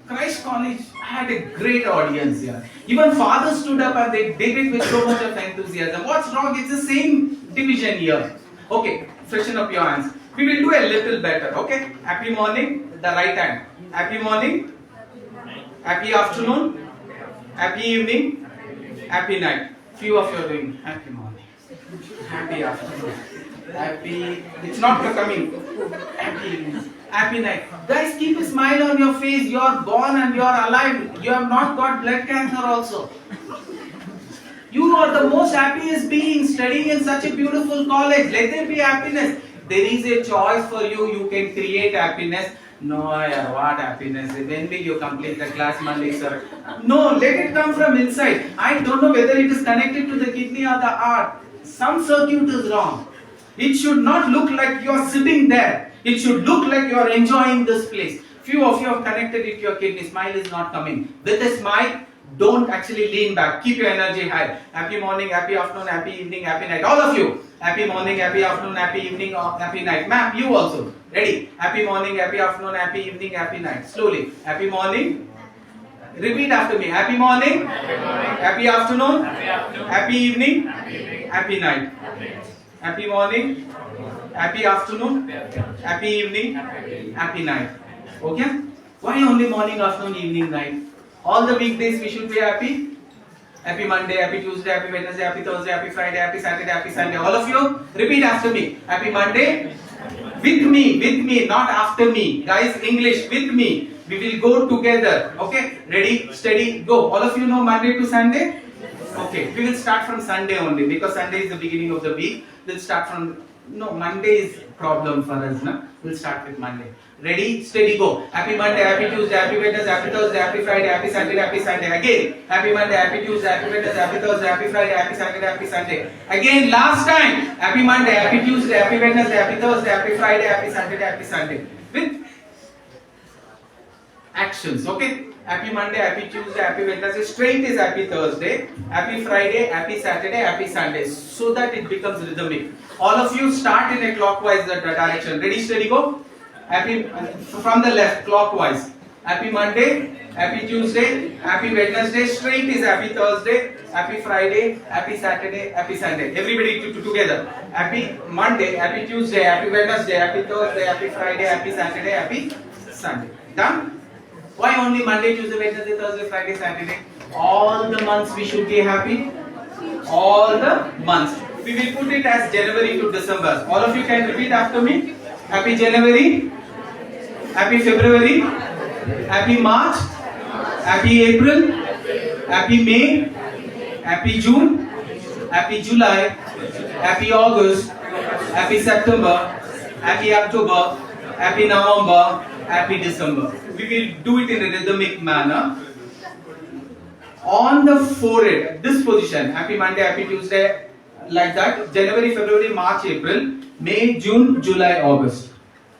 Christ College had a great audience here. Even fathers stood up and they did it with so much of enthusiasm. What's wrong? It's the same division here. Okay, freshen up your hands. We will do a little better. Okay, happy morning, the right hand. Happy morning, happy afternoon, happy evening, happy night. Few of you are doing happy morning, happy afternoon, happy. It's not coming. Happy evening. Happy night. Guys, keep a smile on your face. You are born and you are alive. You have not got blood cancer also. You are the most happiest being studying in such a beautiful college. Let there be happiness. There is a choice for you. You can create happiness. No, what happiness? When will you complete the class, Malik sir? No, let it come from inside. I don't know whether it is connected to the kidney or the heart. Some circuit is wrong. It should not look like you are sitting there. It should look like you are enjoying this place. Few of you have connected it to your kidney. Smile is not coming. With a smile, don't actually lean back. Keep your energy high. Happy morning, happy afternoon, happy evening, happy night. All of you. Happy morning, happy afternoon, happy evening, happy night. Ma'am, you also. Ready? Happy morning, happy afternoon, happy evening, happy night. Slowly. Happy morning. Repeat after me. Happy morning. Happy afternoon. Happy evening. Happy night. Happy morning. Happy afternoon, happy evening, happy night. Okay? Why only morning, afternoon, evening, night? All the weekdays we should be happy. Happy Monday, happy Tuesday, happy Wednesday, happy Thursday, happy Friday, happy Saturday, happy Sunday. All of you, repeat after me. Happy Monday, with me, not after me. Guys, English, with me. We will go together. Okay? Ready, steady, go. All of you know Monday to Sunday? Okay, we will start from Sunday only because Sunday is the beginning of the week. We'll start from Monday is problem for us, na? We'll start with Monday. Ready, steady, go. Happy Monday, happy Tuesday, happy Wednesday, happy Thursday, happy Friday, happy Saturday, happy Sunday. Again, happy Monday, happy Tuesday, happy Wednesday, happy Thursday, happy Friday, happy Saturday, happy Sunday. Again, last time. Happy Monday, happy Tuesday, happy Wednesday, happy Thursday, happy Friday, happy Saturday, happy Sunday. With actions, okay? Happy Monday, happy Tuesday, happy Wednesday. Straight is happy Thursday, happy Friday, happy Saturday, happy Sunday. So that it becomes rhythmic. All of you start in a clockwise direction. Ready, steady, go. Happy from the left, clockwise. Happy Monday, happy Tuesday, happy Wednesday. Straight is happy Thursday, happy Friday, happy Saturday, happy Sunday. Everybody together. Happy Monday, happy Tuesday, happy Wednesday, happy Thursday, happy Friday, happy Saturday, happy Sunday. Done? Why only Monday, Tuesday, Wednesday, Thursday, Friday, Saturday? All the months we should be happy. All the months. We will put it as January to December. All of you can repeat after me. Happy January, happy February, happy March, happy April, happy May, happy June, happy July, happy August, happy September, happy October, happy November, happy December. We will do it in a rhythmic manner. On the forehead, this position, happy Monday, happy Tuesday, like that. January, February, March, April, May, June, July, August,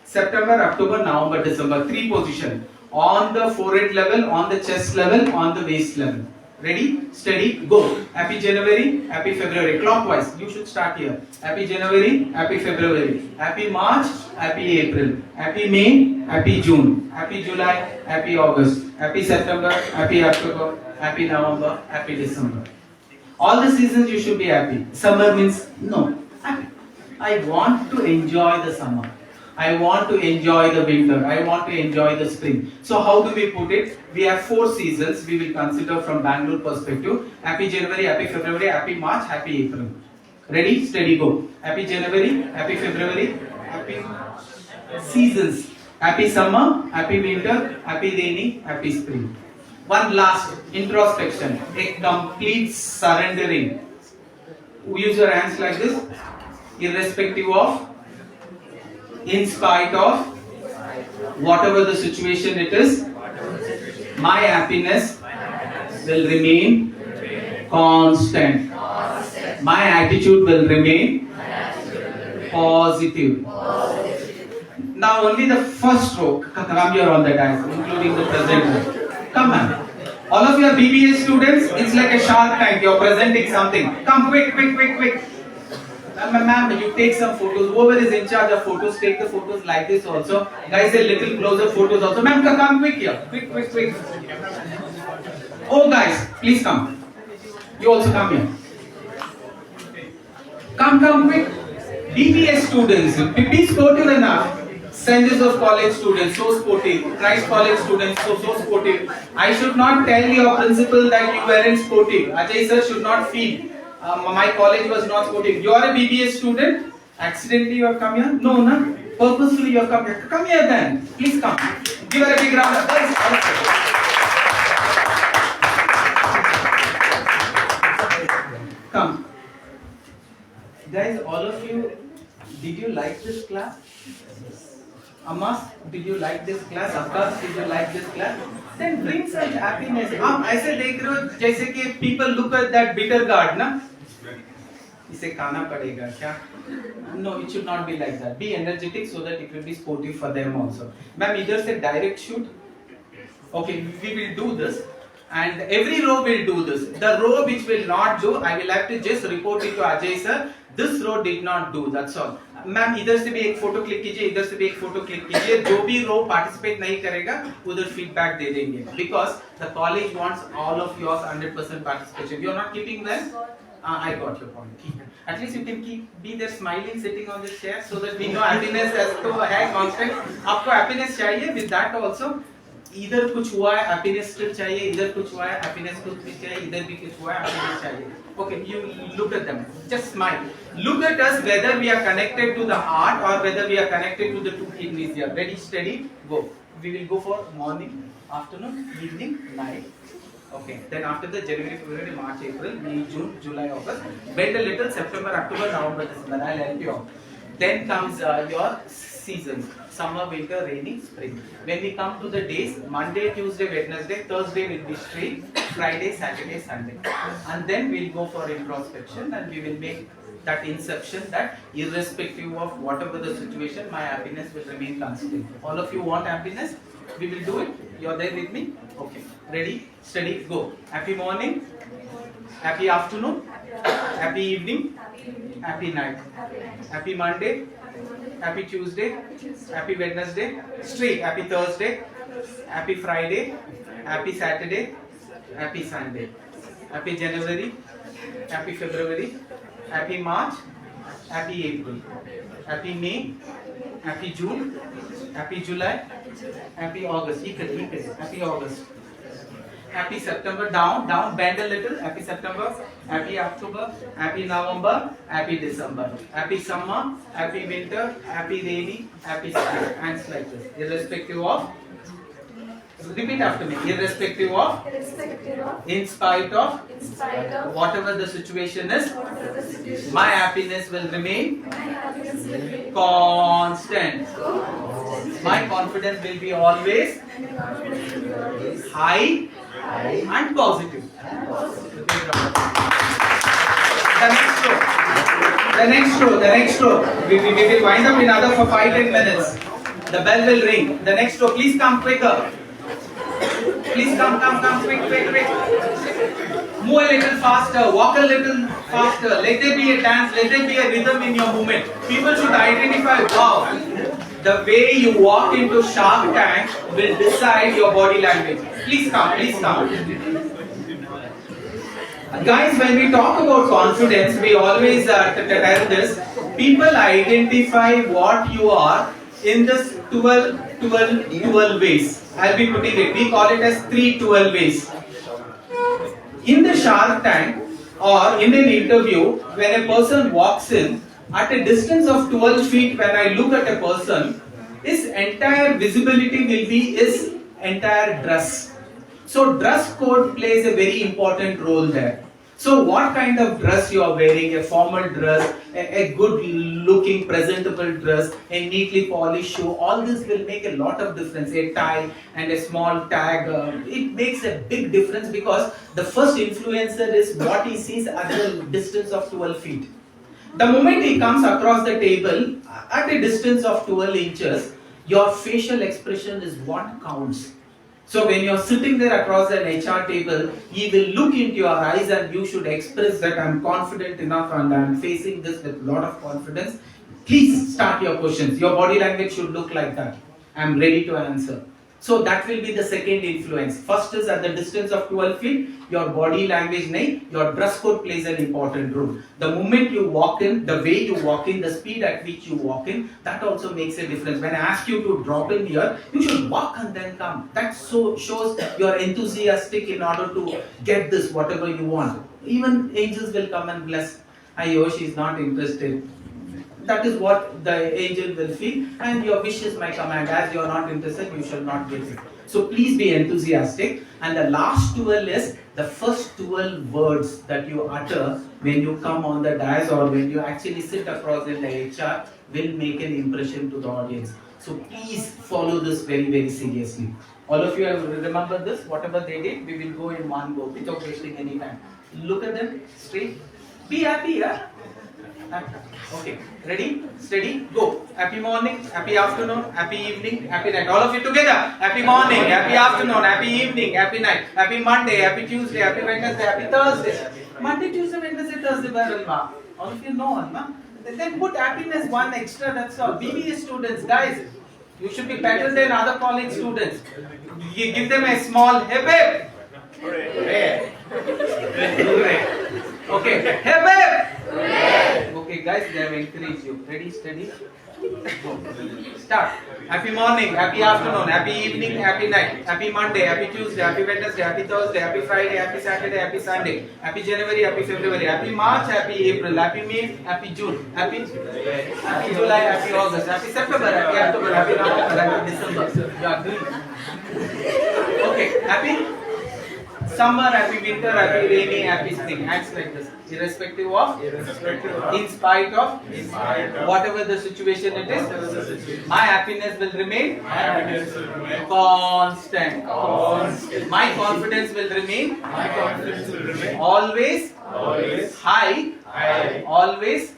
September, October, November, December. 3 position. On the forehead level, on the chest level, on the waist level. Ready, steady, go. Happy January, happy February. Clockwise, you should start here. Happy January, happy February. Happy March, happy April. Happy May, happy June. Happy July, happy August. Happy September, happy October. Happy November, happy December. All the seasons you should be happy. Summer means no. I want to enjoy the summer. I want to enjoy the winter. I want to enjoy the spring. So how do we put it? We have 4 seasons we will consider from Bangalore perspective. Happy January, happy February, happy March, happy April. Ready, steady, go. Happy January, happy February, happy seasons. Happy summer, happy winter, happy rainy, happy spring. One last introspection, a complete surrendering. Use your hands like this, irrespective of, in spite of, whatever the situation it is, my happiness will remain constant. My attitude will remain positive. Now only the first row, come here on the dais, including the presenter. Come on. All of you are BBA students, it's like a Shark Tank, you're presenting something. Come quick, quick, quick, quick. Ma'am, you take some photos. Whoever is in charge of photos, take the photos like this also. Guys, a little closer photos also. Ma'am, come quick here. Quick, quick, quick. Oh guys, please come. You also come here. Come quick. BBA students, be sportive enough. St. Joseph College students, so sportive. Christ College students, so sportive. I should not tell your principal that you weren't sportive. Ajay sir should not feel. My college was not sportive. You are a BBA student. Accidentally you have come here? No, no. Purposefully you have come here. Come here then. Please come. Give her a big round of applause. Come. Guys, all of you, did you like this class? Amma, did you like this class? Akka, did you like this class? Then bring such happiness. ऐसे देख रहे हो जैसे कि people look at that bitter gourd ना? इसे खाना पड़ेगा क्या? No, it should not be like that. Be energetic so that it will be sportive for them also. Ma'am, either say direct shoot. Okay, we will do this. And every row will do this. The row which will not do, I will have to just report it to Ajay sir. This row did not do. That's all. Ma'am इधर से भी एक photo click कीजिए, इधर से भी एक photo click कीजिए. जो भी रो पार्टिसिपेट नहीं करेगा उधर फीडबैक दे देंगे. Because the college wants all of yours 100% participation. You are not keeping them. I got your point. At least you can be there smiling, sitting on the chair, so that we know happiness has to है constant. आपको happiness चाहिए. With that also, इधर कुछ हुआ है happiness still चाहिए, इधर कुछ हुआ है happiness कुछ भी चाहिए, इधर भी कुछ हुआ है happiness चाहिए. Okay, you look at them. Just smile. Look at us whether we are connected to the heart or whether we are connected to the 2 kidneys here. Ready, steady, go. We will go for morning, afternoon, evening, night. Okay. Then after the January, February, March, April, May, June, July, August. Wait a little. September, October, November, December. I'll help you out. Then comes your seasons: summer, winter, rainy, spring. When we come to the days, Monday, Tuesday, Wednesday, Thursday will be straight, Friday, Saturday, Sunday. And then we'll go for introspection and we will make that inception that irrespective of whatever the situation, my happiness will remain constant. All of you want happiness? We will do it. You're there with me? Okay. Ready, steady, go. Happy morning, happy afternoon, happy evening, happy night, happy Monday, happy Tuesday, happy Wednesday, straight, happy Thursday, happy Friday, happy Saturday, happy Sunday, happy January, happy February, happy March, happy April, happy May, happy June, happy July, happy August, happy August, happy September, down, bend a little, happy September, happy October, happy November, happy December, happy summer, happy winter, happy rainy, happy spring, hands like this, irrespective of, repeat after me, irrespective of, in spite of, whatever the situation is, my happiness will remain constant. My confidence will be always high and positive. The next row. We will wind up in another for 5-10 minutes. The bell will ring. The next row, please come quicker. Please come, quick. Move a little faster, walk a little faster. Let there be a dance, let there be a rhythm in your movement. People should identify, wow, the way you walk into Shark Tank will decide your body language. Please come. Guys, when we talk about confidence, we always tell this. People identify what you are in this 12 ways. I'll be putting it. We call it as 3 ways. In the Shark Tank or in an interview, when a person walks in, at a distance of 12 feet, when I look at a person, his entire visibility will be his entire dress. So dress code plays a very important role there. So what kind of dress you are wearing, a formal dress, a good looking presentable dress, a neatly polished shoe, all this will make a lot of difference. A tie and a small tag, it makes a big difference because the first influencer is what he sees at the distance of 12 feet. The moment he comes across the table at a distance of 12 inches, your facial expression is what counts. So when you're sitting there across an HR table, he will look into your eyes and you should express that I'm confident enough and I'm facing this with a lot of confidence. Please start your questions. Your body language should look like that. I'm ready to answer. So that will be the second influence. First is at the distance of 12 feet, your body language, your dress code plays an important role. The moment you walk in, the way you walk in, the speed at which you walk in, that also makes a difference. When I ask you to drop in here, you should walk and then come. That shows you're enthusiastic in order to get this, whatever you want. Even angels will come and bless. Ayo, she's not interested. That is what the angel will feel, and your wish is my command. As you are not interested, you shall not get it. So please be enthusiastic. And the last 12 is the first 12 words that you utter when you come on the dais or when you actually sit across in the HR will make an impression to the audience. So please follow this very, very seriously. All of you have remember this. Whatever they did, we will go in one go without wasting any time. Look at them straight. Be happy, yeah? Okay, ready, steady, go. Happy morning, happy afternoon, happy evening, happy night. All of you together. Happy morning, happy afternoon, happy evening, happy night, happy Monday, happy Tuesday, happy Wednesday, happy Thursday. Monday, Tuesday, Wednesday, Thursday, Alma. All of you know, Alma. Then put happiness one extra, that's all. BBA students, guys, you should be better than other college students. You give them a small hip hip. Hooray. Hooray. Okay, hip hip. Okay, guys, they have encouraged you. Ready, steady, go. Start. Happy morning, happy afternoon, happy evening, happy night, happy Monday, happy Tuesday, happy Wednesday, happy Thursday, happy Friday, happy Saturday, happy Sunday, happy January, happy February, happy March, happy April, happy May, happy June, happy July, happy August, happy September, happy October, happy November, happy December. You are doing. Okay, happy summer, happy winter, happy rainy, happy spring. Acts like this. Irrespective of, in spite of, whatever the situation it is, my happiness will remain constant. My confidence will remain always high, always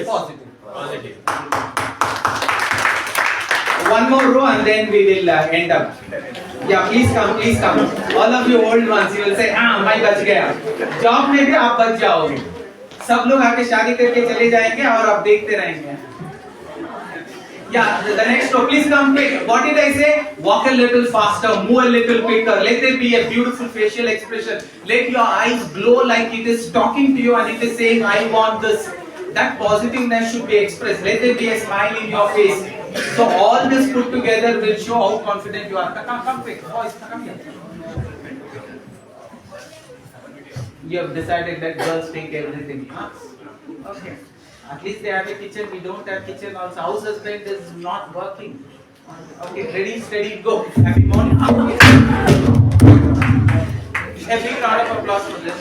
positive. One more row and then we will end up. Yeah, please come. All of you old ones, you will say, मैं बच गया. Job में भी आप बच जाओगे. सब लोग आके शादी करके चले जाएंगे और आप देखते रहेंगे. Yeah, the next row, please come quick. What did I say? Walk a little faster, move a little quicker. Let there be a beautiful facial expression. Let your eyes glow like it is talking to you and it is saying, I want this. That positiveness should be expressed. Let there be a smile in your face. So all this put together will show how confident you are. Come quick, boys, come here. You have decided that girls take everything. Okay. At least they have a kitchen. We don't have kitchen. Also, house husband is not working. Okay, ready, steady, go. Happy morning. A big round of applause for this.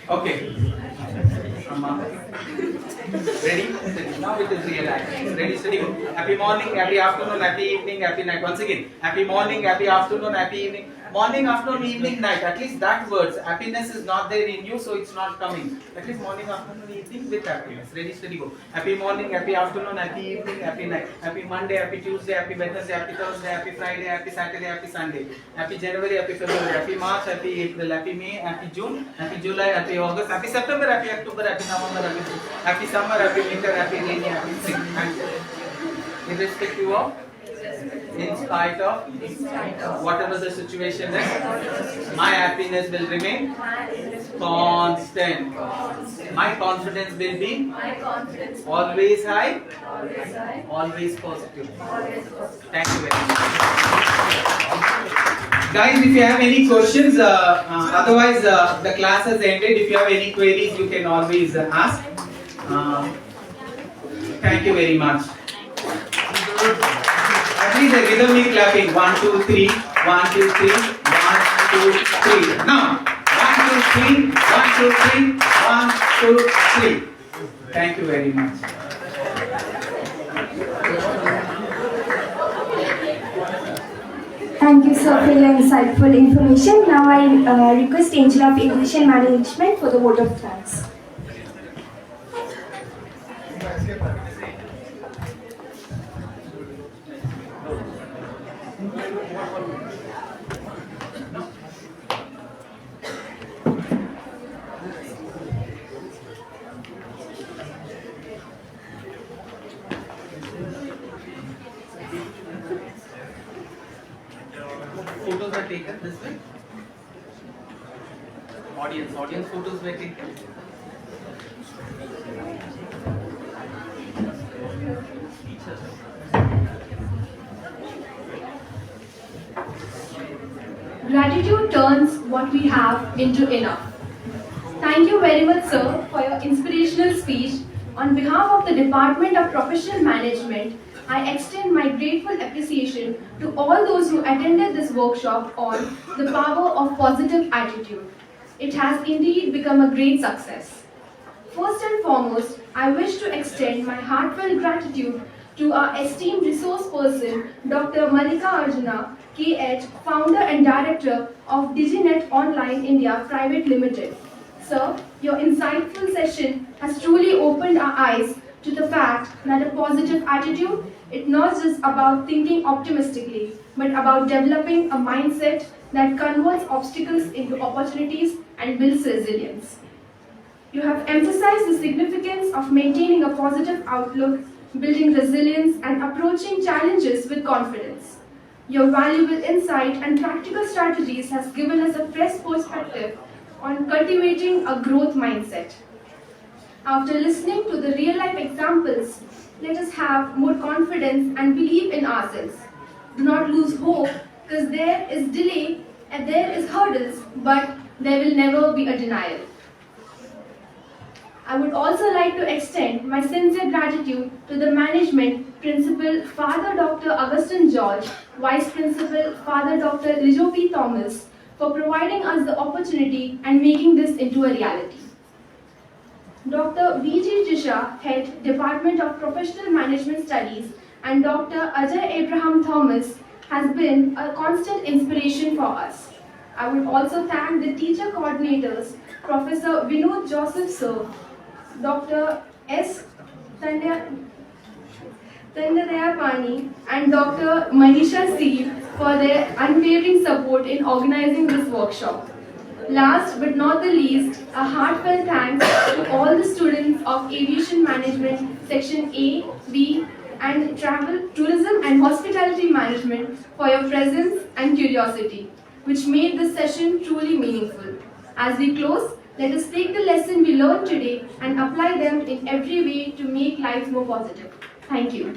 Okay. Ready? Steady. Now it is real action. Ready, steady, go. Happy morning, happy afternoon, happy evening, happy night. Once again. Happy morning, happy afternoon, happy evening. Morning, afternoon, evening, night. At least that words. Happiness is not there in you, so it's not coming. At least morning, afternoon, evening with happiness. Ready, steady, go. Happy morning, happy afternoon, happy evening, happy night. Happy Monday, happy Tuesday, happy Wednesday, happy Thursday, happy Friday, happy Saturday, happy Sunday. Happy January, happy February, happy March, happy April, happy May, happy June, happy July, happy August, happy September, happy October, happy November, happy summer, happy winter, happy rainy, happy spring. Irrespective of, in spite of, whatever the situation is, my happiness will remain constant. My confidence will be always high, always positive. Thank you very much. Guys, if you have any questions, otherwise the class has ended. If you have any queries, you can always ask. Thank you very much. At least a rhythmic clapping. 1, 2, 3. 1, 2, 3. 1, 2, 3. Now, 1, 2, 3. 1, 2, 3. 1, 2, 3. Thank you very much. Thank you, sir, for your insightful information. Now I request Angel of English and Management for the vote of thanks. Photos are taken this way. Audience photos were taken. Gratitude turns what we have into enough. Thank you very much, sir, for your inspirational speech. On behalf of the Department of Professional Management, I extend my grateful appreciation to all those who attended this workshop on the power of positive attitude. It has indeed become a great success. First and foremost, I wish to extend my heartfelt gratitude to our esteemed resource person, Dr. Mallikarjuna K, founder and director of Diginet Online India Private Limited. Sir, your insightful session has truly opened our eyes to the fact that a positive attitude is not just about thinking optimistically, but about developing a mindset that converts obstacles into opportunities and builds resilience. You have emphasized the significance of maintaining a positive outlook, building resilience, and approaching challenges with confidence. Your valuable insight and practical strategies has given us a fresh perspective on cultivating a growth mindset. After listening to the real-life examples, let us have more confidence and believe in ourselves. Do not lose hope, because there is delay and there is hurdles, but there will never be a denial. I would also like to extend my sincere gratitude to the management, Principal Father Dr. Augustine George, Vice Principal Father Dr. Lijo P. Thomas, for providing us the opportunity and making this into a reality. Dr. V.G. Jisha, Head, Department of Professional Management Studies, and Dr. Ajay Abraham Thomas has been a constant inspiration for us. I would also thank the teacher coordinators, Professor Vinod Joseph Sir, Dr. S. Tandayapani, and Dr. Manisha C. for their unwavering support in organizing this workshop. Last but not the least, a heartfelt thanks to all the students of Aviation Management Section A, B, and Travel, Tourism and Hospitality Management for your presence and curiosity, which made this session truly meaningful. As we close, let us take the lesson we learned today and apply them in every way to make life more positive. Thank you.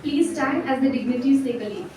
Please stand as the dignitaries take a leave.